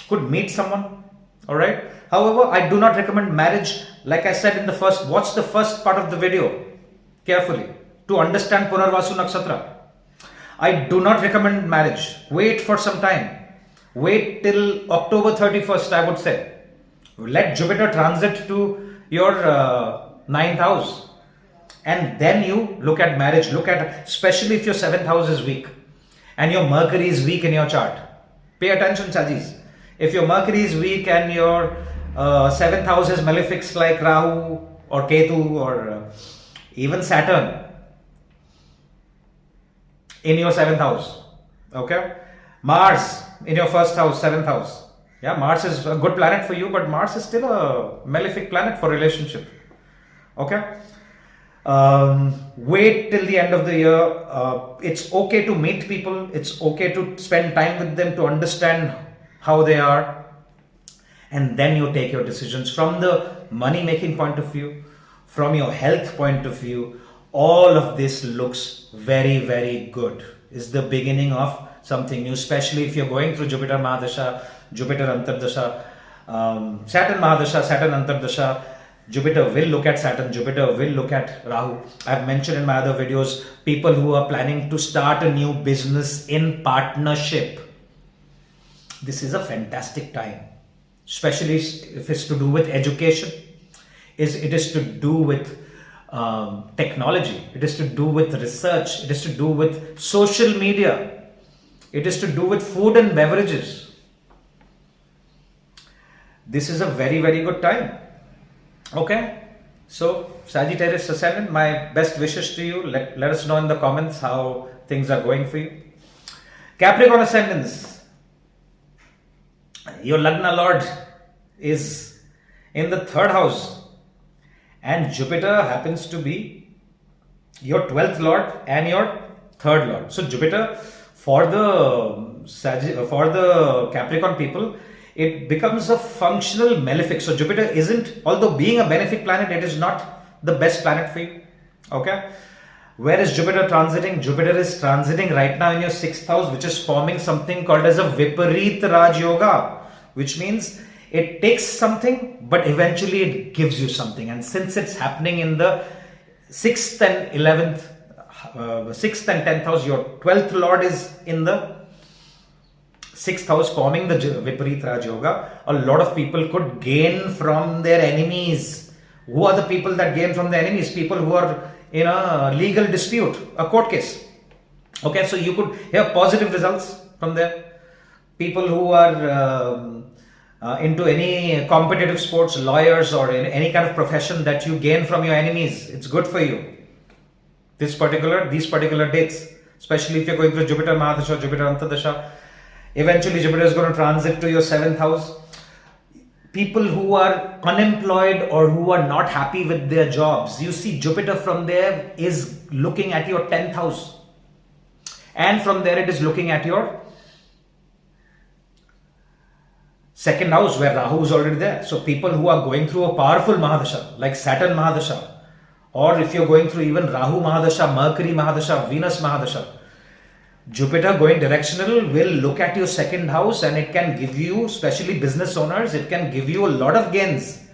could meet someone. All right. However, I do not recommend marriage. Like I said in the first, watch the first part of the video carefully to understand Punarvasu Nakshatra. I do not recommend marriage. Wait for some time. Wait till October 31st, I would say. Let Jupiter transit to your 9th house. And then you look at marriage. Look at, especially if your 7th house is weak and your Mercury is weak in your chart. Pay attention, Sajis. If your Mercury is weak and your 7th house is malefics like Rahu or Ketu or even Saturn in your 7th house, okay? Mars in your 1st house, 7th house. Yeah, Mars is a good planet for you, but Mars is still a malefic planet for relationship. Okay? Wait till the end of the year. It's okay to meet people. It's okay to spend time with them to understand how they are. And then you take your decisions from the money making point of view, from your health point of view. All of this looks very, very good. It's the beginning of something new, especially if you're going through Jupiter Mahadasha, Jupiter Antardasha, Saturn Mahadasha, Saturn Antardasha. Jupiter will look at Saturn, Jupiter will look at Rahu. I've mentioned in my other videos, people who are planning to start a new business in partnership. This is a fantastic time, especially if it's to do with education, it is to do with technology, it is to do with research, it is to do with social media, it is to do with food and beverages. This is a very, very good time. Okay, so Sagittarius Ascendant, my best wishes to you. Let us know in the comments how things are going for you. Capricorn Ascendants, your Lagna Lord is in the 3rd house and Jupiter happens to be your 12th Lord and your 3rd Lord. So Jupiter for the Capricorn people, it becomes a functional malefic. So Jupiter isn't, although being a benefic planet, it is not the best planet for you. Okay. Where is Jupiter transiting? Jupiter is transiting right now in your 6th house, which is forming something called as a Viparit Raj Yoga, which means it takes something, but eventually it gives you something. And since it's happening in the 6th and 11th, 6th and 10th house, your 12th Lord is in the 6th house forming the Viparit Raj Yoga. A lot of people could gain from their enemies. Who are the people that gain from their enemies? People who are in a legal dispute, a court case. Okay, so you could have positive results from there. People who are into any competitive sports, lawyers or in any kind of profession that you gain from your enemies, it's good for you. These particular dates, especially if you're going through Jupiter Mahadasha, Jupiter Antardasha. Eventually Jupiter is going to transit to your 7th house. People who are unemployed or who are not happy with their jobs, you see Jupiter from there is looking at your 10th house. And from there it is looking at your 2nd house where Rahu is already there. So people who are going through a powerful Mahadasha like Saturn Mahadasha, or if you're going through even Rahu Mahadasha, Mercury Mahadasha, Venus Mahadasha, Jupiter going directional will look at your second house, and it can give you, especially business owners, it can give you a lot of gains.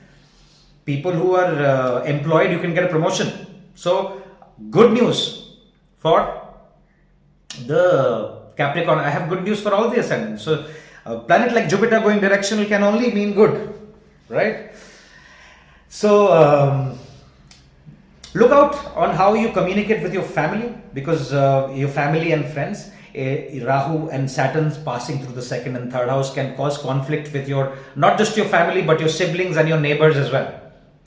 People who are employed, you can get a promotion. So good news for the Capricorn. I have good news for all the ascendants. So a planet like Jupiter going directional can only mean good, right? So look out on how you communicate with your family, because your family and friends, Rahu and Saturn's passing through the second and third house can cause conflict with your, not just your family, but your siblings and your neighbors as well.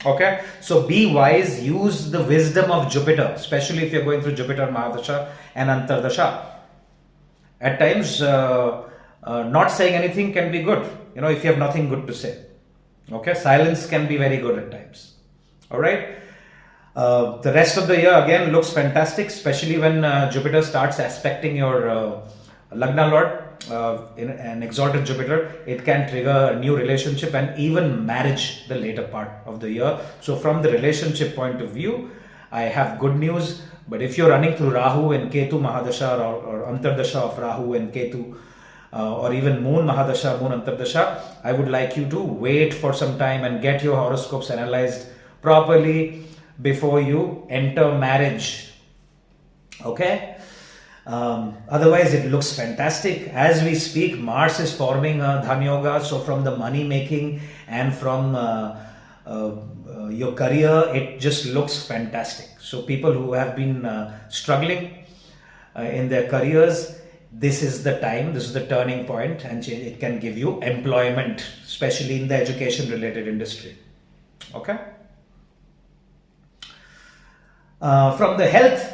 Okay, so be wise, use the wisdom of Jupiter, especially if you're going through Jupiter Mahadasha and Antardasha. At times, not saying anything can be good, if you have nothing good to say. Okay, silence can be very good at times. All right. The rest of the year again looks fantastic, especially when Jupiter starts aspecting your Lagna Lord, in an exalted Jupiter. It can trigger a new relationship and even marriage the later part of the year. So from the relationship point of view, I have good news. But if you're running through Rahu and Ketu Mahadasha or Antardasha of Rahu and Ketu, or even Moon Mahadasha, Moon Antardasha, I would like you to wait for some time and get your horoscopes analyzed properly before you enter marriage. Okay? Otherwise, it looks fantastic. As we speak, Mars is forming a Dhan Yoga. So from the money making and from your career, it just looks fantastic. So people who have been struggling in their careers, this is the time, this is the turning point, and it can give you employment, especially in the education related industry. Okay? From the health,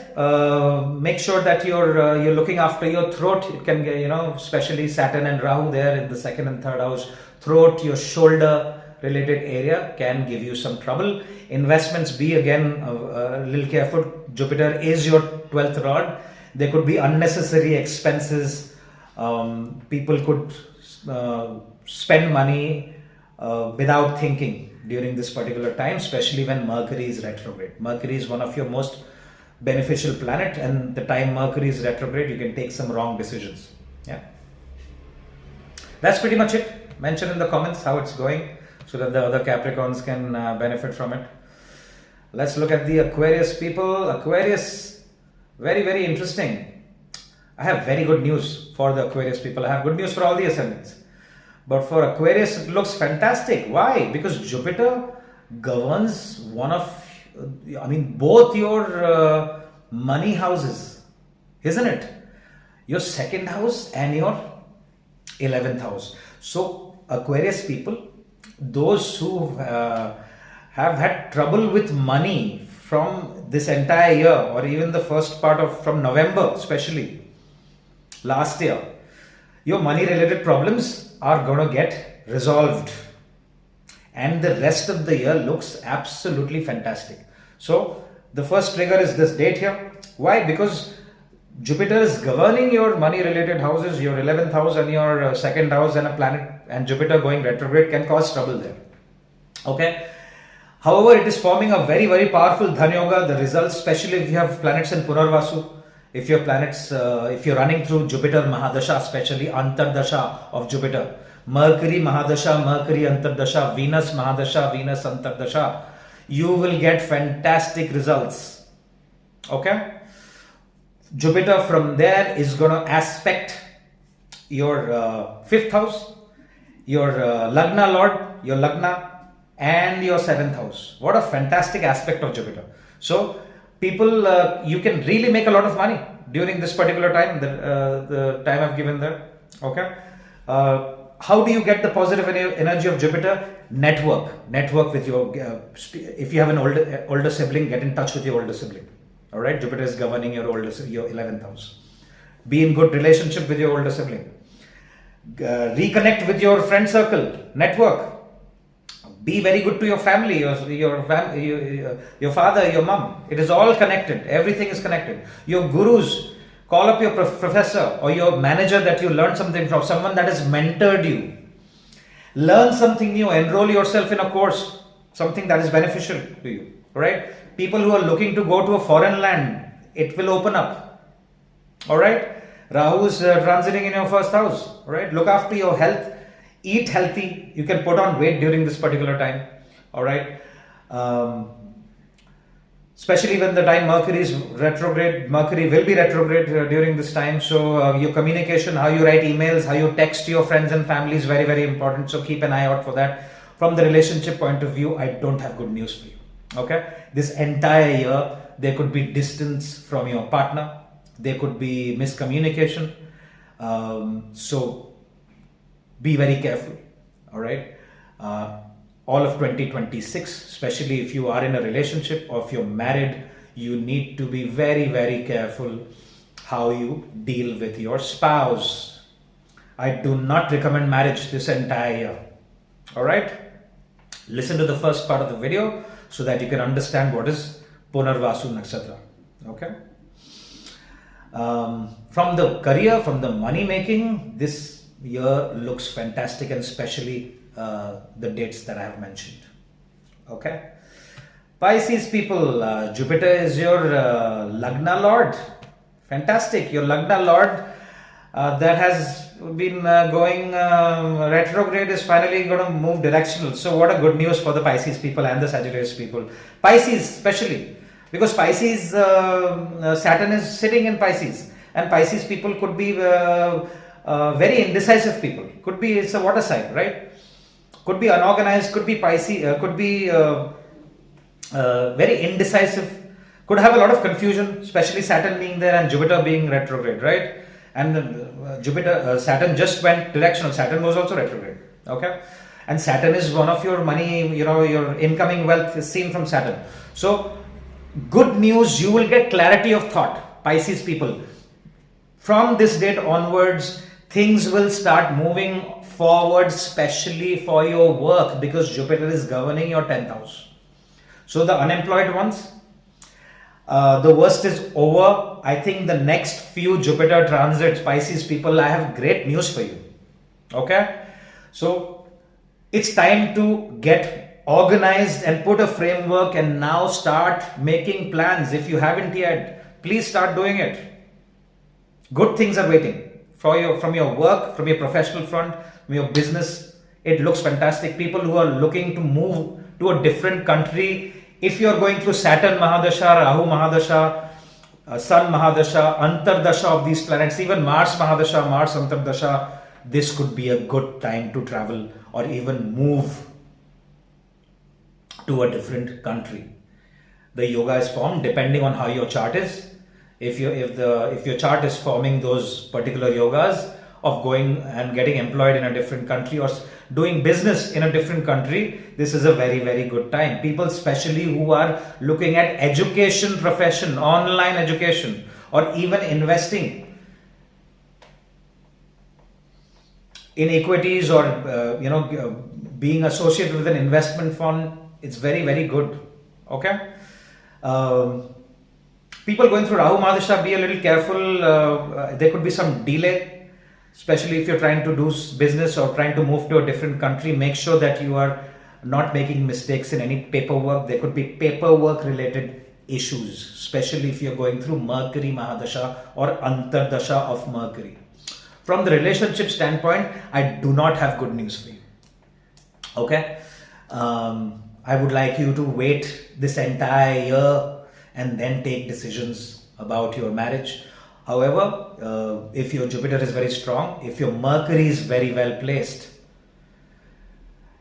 make sure that you're looking after your throat. It can get, especially Saturn and Rahu there in the second and third house. Throat, your shoulder related area can give you some trouble. Investments, be again a little careful. Jupiter is your 12th lord. There could be unnecessary expenses. People could spend money without thinking during this particular time, especially when Mercury is retrograde. Mercury is one of your most beneficial planet, and the time Mercury is retrograde, you can take some wrong decisions. Yeah, that's pretty much it. Mention in the comments how it's going so that the other Capricorns can benefit from it. Let's look at the Aquarius people. Aquarius, very, very interesting. I have very good news for the Aquarius people. I have good news for all the ascendants. But for Aquarius, it looks fantastic. Why? Because Jupiter governs both your money houses, isn't it? Your second house and your 11th house. So Aquarius people, those who have had trouble with money from this entire year, or even the first part from November, especially last year, your money related problems are going to get resolved, and the rest of the year looks absolutely fantastic. So the first trigger is this date here. Why? Because Jupiter is governing your money related houses, your 11th house and your second house, and a planet and Jupiter going retrograde can cause trouble there. Okay. However, it is forming a very, very powerful Dhan Yoga. The results, especially if you have planets in Punarvasu, if your planets, if you're running through Jupiter Mahadasha, especially Antardasha of Jupiter, Mercury Mahadasha, Mercury Antardasha, Venus Mahadasha, Venus Antardasha, you will get fantastic results. Okay? Jupiter from there is going to aspect your 5th house, your Lagna Lord, your Lagna, and your 7th house. What a fantastic aspect of Jupiter. So people, you can really make a lot of money during this particular time, the time I've given there. Okay. How do you get the positive energy of Jupiter? Network with your, if you have an older sibling, get in touch with your older sibling. All right. Jupiter is governing your 11th house. Be in good relationship with your older sibling. Reconnect with your friend circle. Network. Be very good to your family, your father, your mom. It is all connected. Everything is connected. Your gurus, call up your professor or your manager that you learned something from, someone that has mentored you. Learn something new, enroll yourself in a course, something that is beneficial to you. Right? People who are looking to go to a foreign land, it will open up. All right? Rahu is transiting in your first house, right? Look after your health, eat healthy. You can put on weight during this particular time, all right? Especially when the time Mercury is retrograde. Mercury will be retrograde during this time. So your communication, how you write emails, how you text your friends and family is very, very important. So keep an eye out for that. From the relationship point of view, I don't have good news for you. Okay? This entire year, there could be distance from your partner. There could be miscommunication. So be very careful. All right? All of 2026, especially if you are in a relationship or if you're married, you need to be very, very careful how you deal with your spouse. I do not recommend marriage this entire year. All right? Listen to the first part of the video so that you can understand what is Punarvasu Nakshatra. Okay? From the career, from the money making, this year looks fantastic, and especially the dates that I have mentioned. Okay? Pisces people, Jupiter is your Lagna Lord. Fantastic. Your Lagna Lord that has been going retrograde is finally going to move directional. So what a good news for the Pisces people and the Sagittarius people. Pisces especially, because Pisces, Saturn is sitting in Pisces, and Pisces people could be very indecisive people. Could be, it's a water sign, right? Could be unorganized, could be Pisces, could be very indecisive, could have a lot of confusion, especially Saturn being there and Jupiter being retrograde, right? And Saturn just went directional. Saturn was also retrograde, okay? And Saturn is one of your money, your incoming wealth is seen from Saturn. So, good news, you will get clarity of thought, Pisces people. From this date onwards, things will start moving forward, especially for your work, because Jupiter is governing your 10th house. So the unemployed ones, the worst is over. I think the next few Jupiter transits, Pisces people, I have great news for you. Okay? So it's time to get organized and put a framework and now start making plans. If you haven't yet, please start doing it. Good things are waiting from your work, from your professional front, from your business. It looks fantastic. People who are looking to move to a different country, if you are going through Saturn Mahadasha, Rahu Mahadasha, Sun Mahadasha, Antardasha of these planets, even Mars Mahadasha, Mars Antardasha, this could be a good time to travel or even move to a different country. The yoga is formed depending on how your chart is. If your chart is forming those particular yogas of going and getting employed in a different country or doing business in a different country, this is a very, very good time. People especially who are looking at education profession, online education, or even investing in equities or being associated with an investment fund, it's very, very good. Okay? People going through Rahu Mahadasha, be a little careful. There could be some delay, especially if you're trying to do business or trying to move to a different country. Make sure that you are not making mistakes in any paperwork. There could be paperwork related issues, especially if you're going through Mercury Mahadasha or Antardasha of Mercury. From the relationship standpoint, I do not have good news for you. Okay? I would like you to wait this entire year and then take decisions about your marriage. However, if your Jupiter is very strong, if your Mercury is very well placed,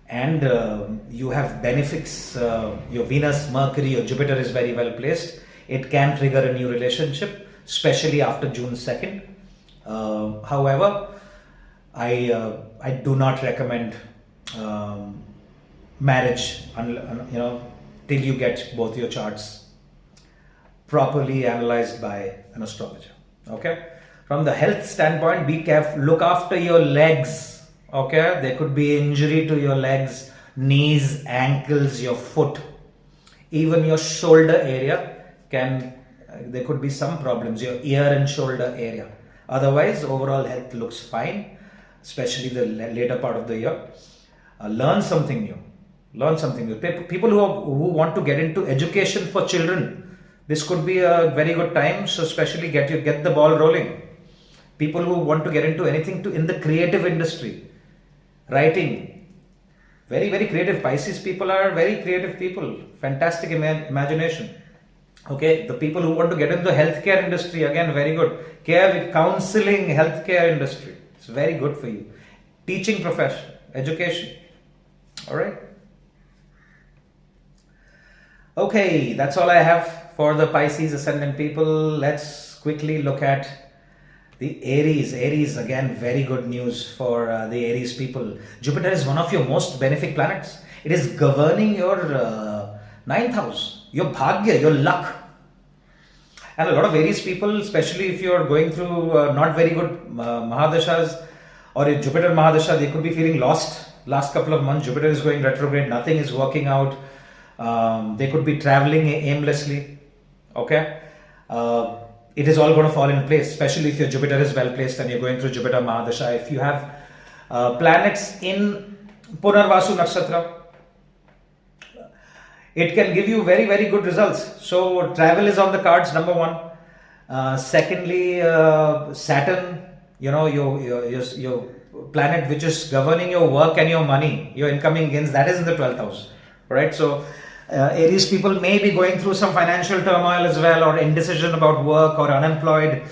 and you have benefits, your Venus, Mercury, your Jupiter is very well placed, it can trigger a new relationship, especially after June 2nd. However, I do not recommend marriage, till you get both your charts properly analyzed by an astrologer. Okay? From the health standpoint, be careful. Look after your legs. Okay? There could be injury to your legs, knees, ankles, your foot, even your shoulder area there could be some problems, your ear and shoulder area. Otherwise, overall health looks fine, especially the later part of the year. Learn something new. People who want to get into education for children, this could be a very good time. So especially get the ball rolling. People who want to get into anything in the creative industry, writing, very, very creative. Pisces people are very creative people, fantastic imagination. Okay, the people who want to get into the healthcare industry, again, very good. Care, counseling, healthcare industry, it's very good for you. Teaching profession, education. All right. Okay, that's all I have for the Pisces ascendant people. Let's quickly look at the Aries. Aries, again, very good news for the Aries people. Jupiter is one of your most benefic planets. It is governing your ninth house, your bhagya, your luck. And a lot of Aries people, especially if you are going through not very good Mahadashas or a Jupiter Mahadasha, they could be feeling lost. Last couple of months, Jupiter is going retrograde, nothing is working out. They could be traveling aimlessly. Okay. It is all going to fall in place, especially if your Jupiter is well placed and you're going through Jupiter Mahadasha. If you have planets in Punarvasu Nakshatra, it can give you very, very good results. So travel is on the cards, number one. Secondly, Saturn, your planet which is governing your work and your money, your incoming gains, that is in the 12th house, right? So Aries people may be going through some financial turmoil as well, or indecision about work, or unemployed,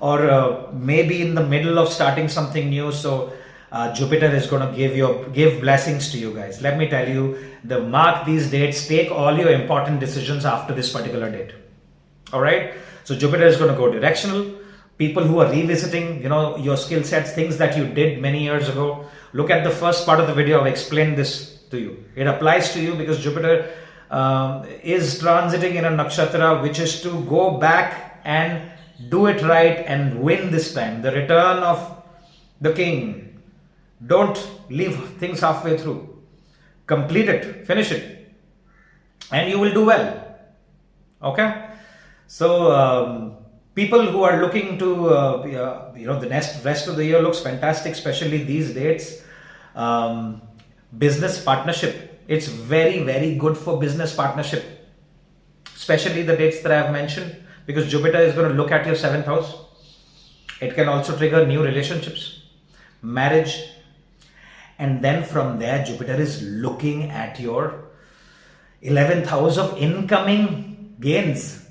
or maybe in the middle of starting something new. So Jupiter is going to give blessings to you guys. Let me tell you, mark these dates, take all your important decisions after this particular date. All right. So Jupiter is going to go directional. People who are revisiting, your skill sets, things that you did many years ago. Look at the first part of the video. I've explained this to you. It applies to you because Jupiter is transiting in a nakshatra which is to go back and do it right and win this time. The return of the king. Don't leave things halfway through. Complete it, finish it, and you will do well. Okay. So people who are looking to the rest of the year looks fantastic, especially these dates. Business partnership, it's very, very good for business partnership, especially the dates that I have mentioned, because Jupiter is going to look at your 7th house. It can also trigger new relationships, marriage, and then from there Jupiter is looking at your 11th house of incoming gains.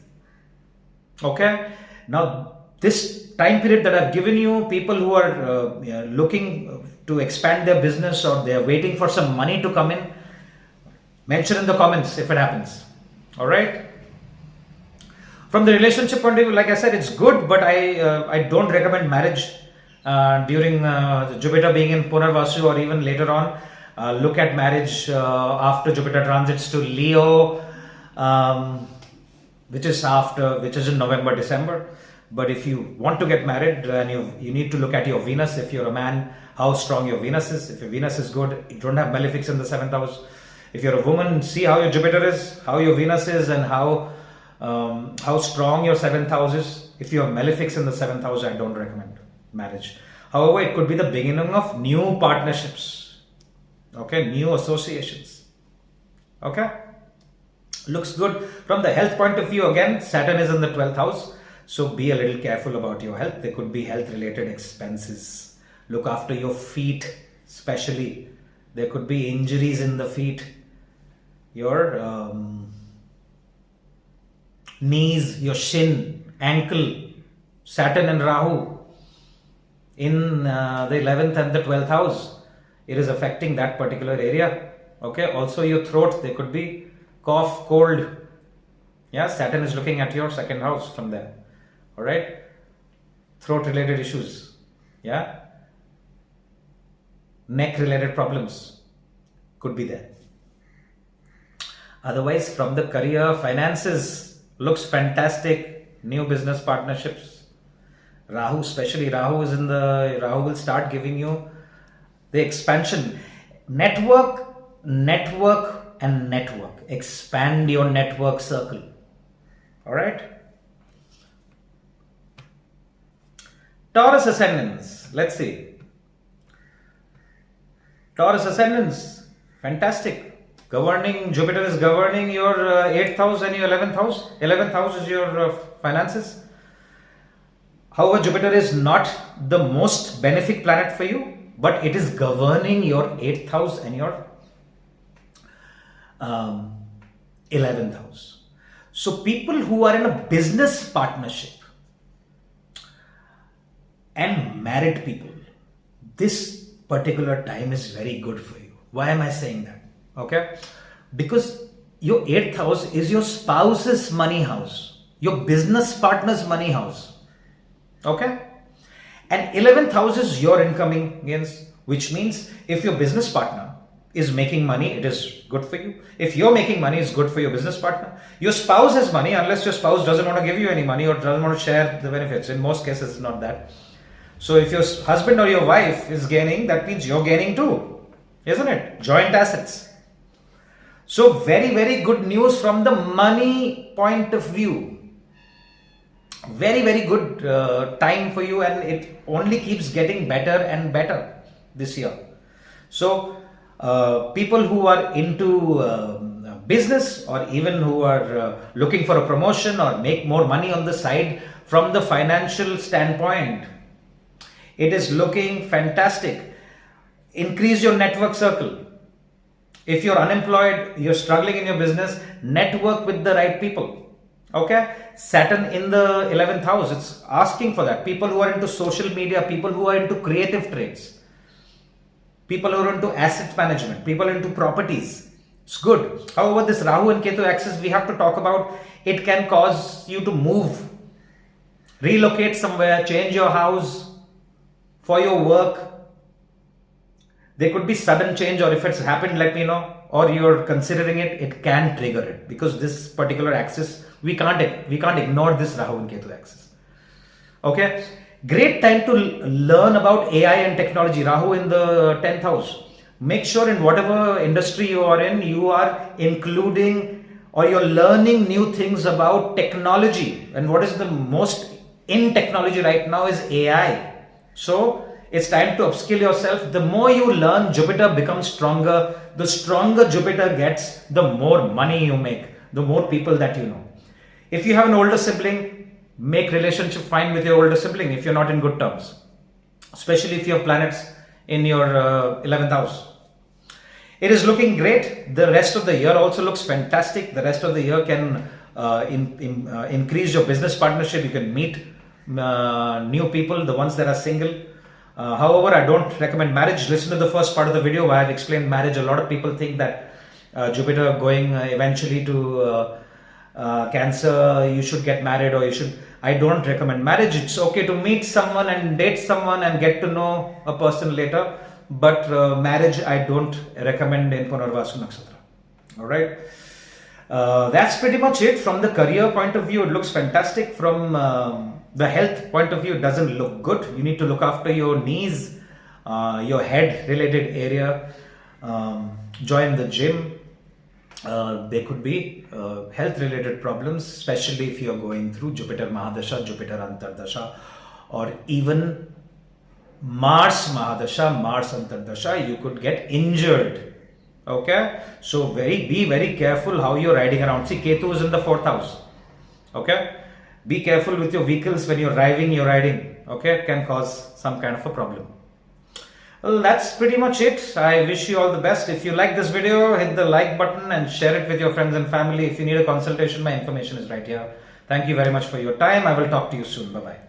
Okay. Now this time period that I've given you, people who are looking to expand their business, or they're waiting for some money to come in, mention in the comments if it happens. All right. From the relationship point of view, like I said, it's good, but I don't recommend marriage during Jupiter being in Punarvasu, or even later on. Look at marriage after Jupiter transits to Leo, which is in November, December. But if you want to get married, and you need to look at your Venus. If you're a man, how strong your Venus is. If your Venus is good, you don't have malefics in the 7th house. If you're a woman, see how your Jupiter is, how your Venus is, and how strong your 7th house is. If you have malefics in the 7th house, I don't recommend marriage. However, it could be the beginning of new partnerships. Okay, new associations. Okay, looks good. From the health point of view, again, Saturn is in the 12th house. So be a little careful about your health. There could be health related expenses. Look after your feet, especially. There could be injuries in the feet, your knees, your shin, ankle. Saturn and Rahu in the 11th and the 12th house. It is affecting that particular area. Okay. Also your throat, there could be cough, cold. Yeah, Saturn is looking at your 2nd house from there. All right. Throat related issues. Yeah. Neck related problems could be there. Otherwise, from the career, finances, looks fantastic. New business partnerships. Rahu, especially Rahu will start giving you the expansion. Network. Expand your network circle. All right. Taurus ascendants. Let's see. Taurus ascendants. Fantastic. Jupiter is governing your 8th house and your 11th house. 11th house is your finances. However, Jupiter is not the most benefic planet for you, but it is governing your 8th house and your 11th house. So people who are in a business partnership and married people, this particular time is very good for you. Why am I saying that? Okay, because your 8th house is your spouse's money house, your business partner's money house. Okay, and 11th house is your incoming gains, which means if your business partner is making money, it is good for you. If you're making money, it's good for your business partner. Your spouse has money, unless your spouse doesn't want to give you any money or doesn't want to share the benefits. In most cases, it's not that. So if your husband or your wife is gaining, that means you're gaining too, isn't it? Joint assets. So very, very good news from the money point of view. Very, very good time for you, and it only keeps getting better and better this year. So people who are into business, or even who are looking for a promotion or make more money on the side from the financial standpoint, it is looking fantastic. Increase your network circle. If you're unemployed, you're struggling in your business, network with the right people. Okay, Saturn in the 11th house, it's asking for that. People who are into social media, people who are into creative trades, people who are into asset management, people into properties. It's good. However, this Rahu and Ketu axis, we have to talk about. It can cause you to move, relocate somewhere, change your house for your work. There could be sudden change, or if it's happened, let me know, or you're considering it, it can trigger it, because this particular axis, we can't ignore this Rahu and Ketu axis. Okay, great time to learn about AI and technology. Rahu in the 10th house. Make sure in whatever industry you are in, you are including or you're learning new things about technology. And what is the most in technology right now is AI. So it's time to upskill yourself. The more you learn, Jupiter becomes stronger. The stronger Jupiter gets, the more money you make, the more people that you know. If you have an older sibling, make relationship fine with your older sibling if you're not in good terms, especially if you have planets in your 11th house. It is looking great. The rest of the year also looks fantastic. The rest of the year can increase your business partnership. You can meet new people, the ones that are single. However, I don't recommend marriage. Listen to the first part of the video where I've explained marriage. A lot of people think that Jupiter going eventually to Cancer, you should get married, or you should. I don't recommend marriage. It's okay to meet someone and date someone and get to know a person later, but marriage I don't recommend in Punarvasu Nakshatra. Alright, that's pretty much it. From the career point of view, it looks fantastic. From the health point of view, it doesn't look good. You need to look after your knees, your head related area. Join the gym. There could be health related problems, especially if you are going through Jupiter Mahadasha, Jupiter Antardasha, or even Mars Mahadasha, Mars Antardasha. You could get injured. Okay, so be very careful how you're riding around. See, Ketu is in the 4th house. Okay, be careful with your vehicles when you're driving, you're riding. Okay, it can cause some kind of a problem. Well, that's pretty much it. I wish you all the best. If you like this video, hit the like button and share it with your friends and family. If you need a consultation, my information is right here. Thank you very much for your time. I will talk to you soon. Bye-bye.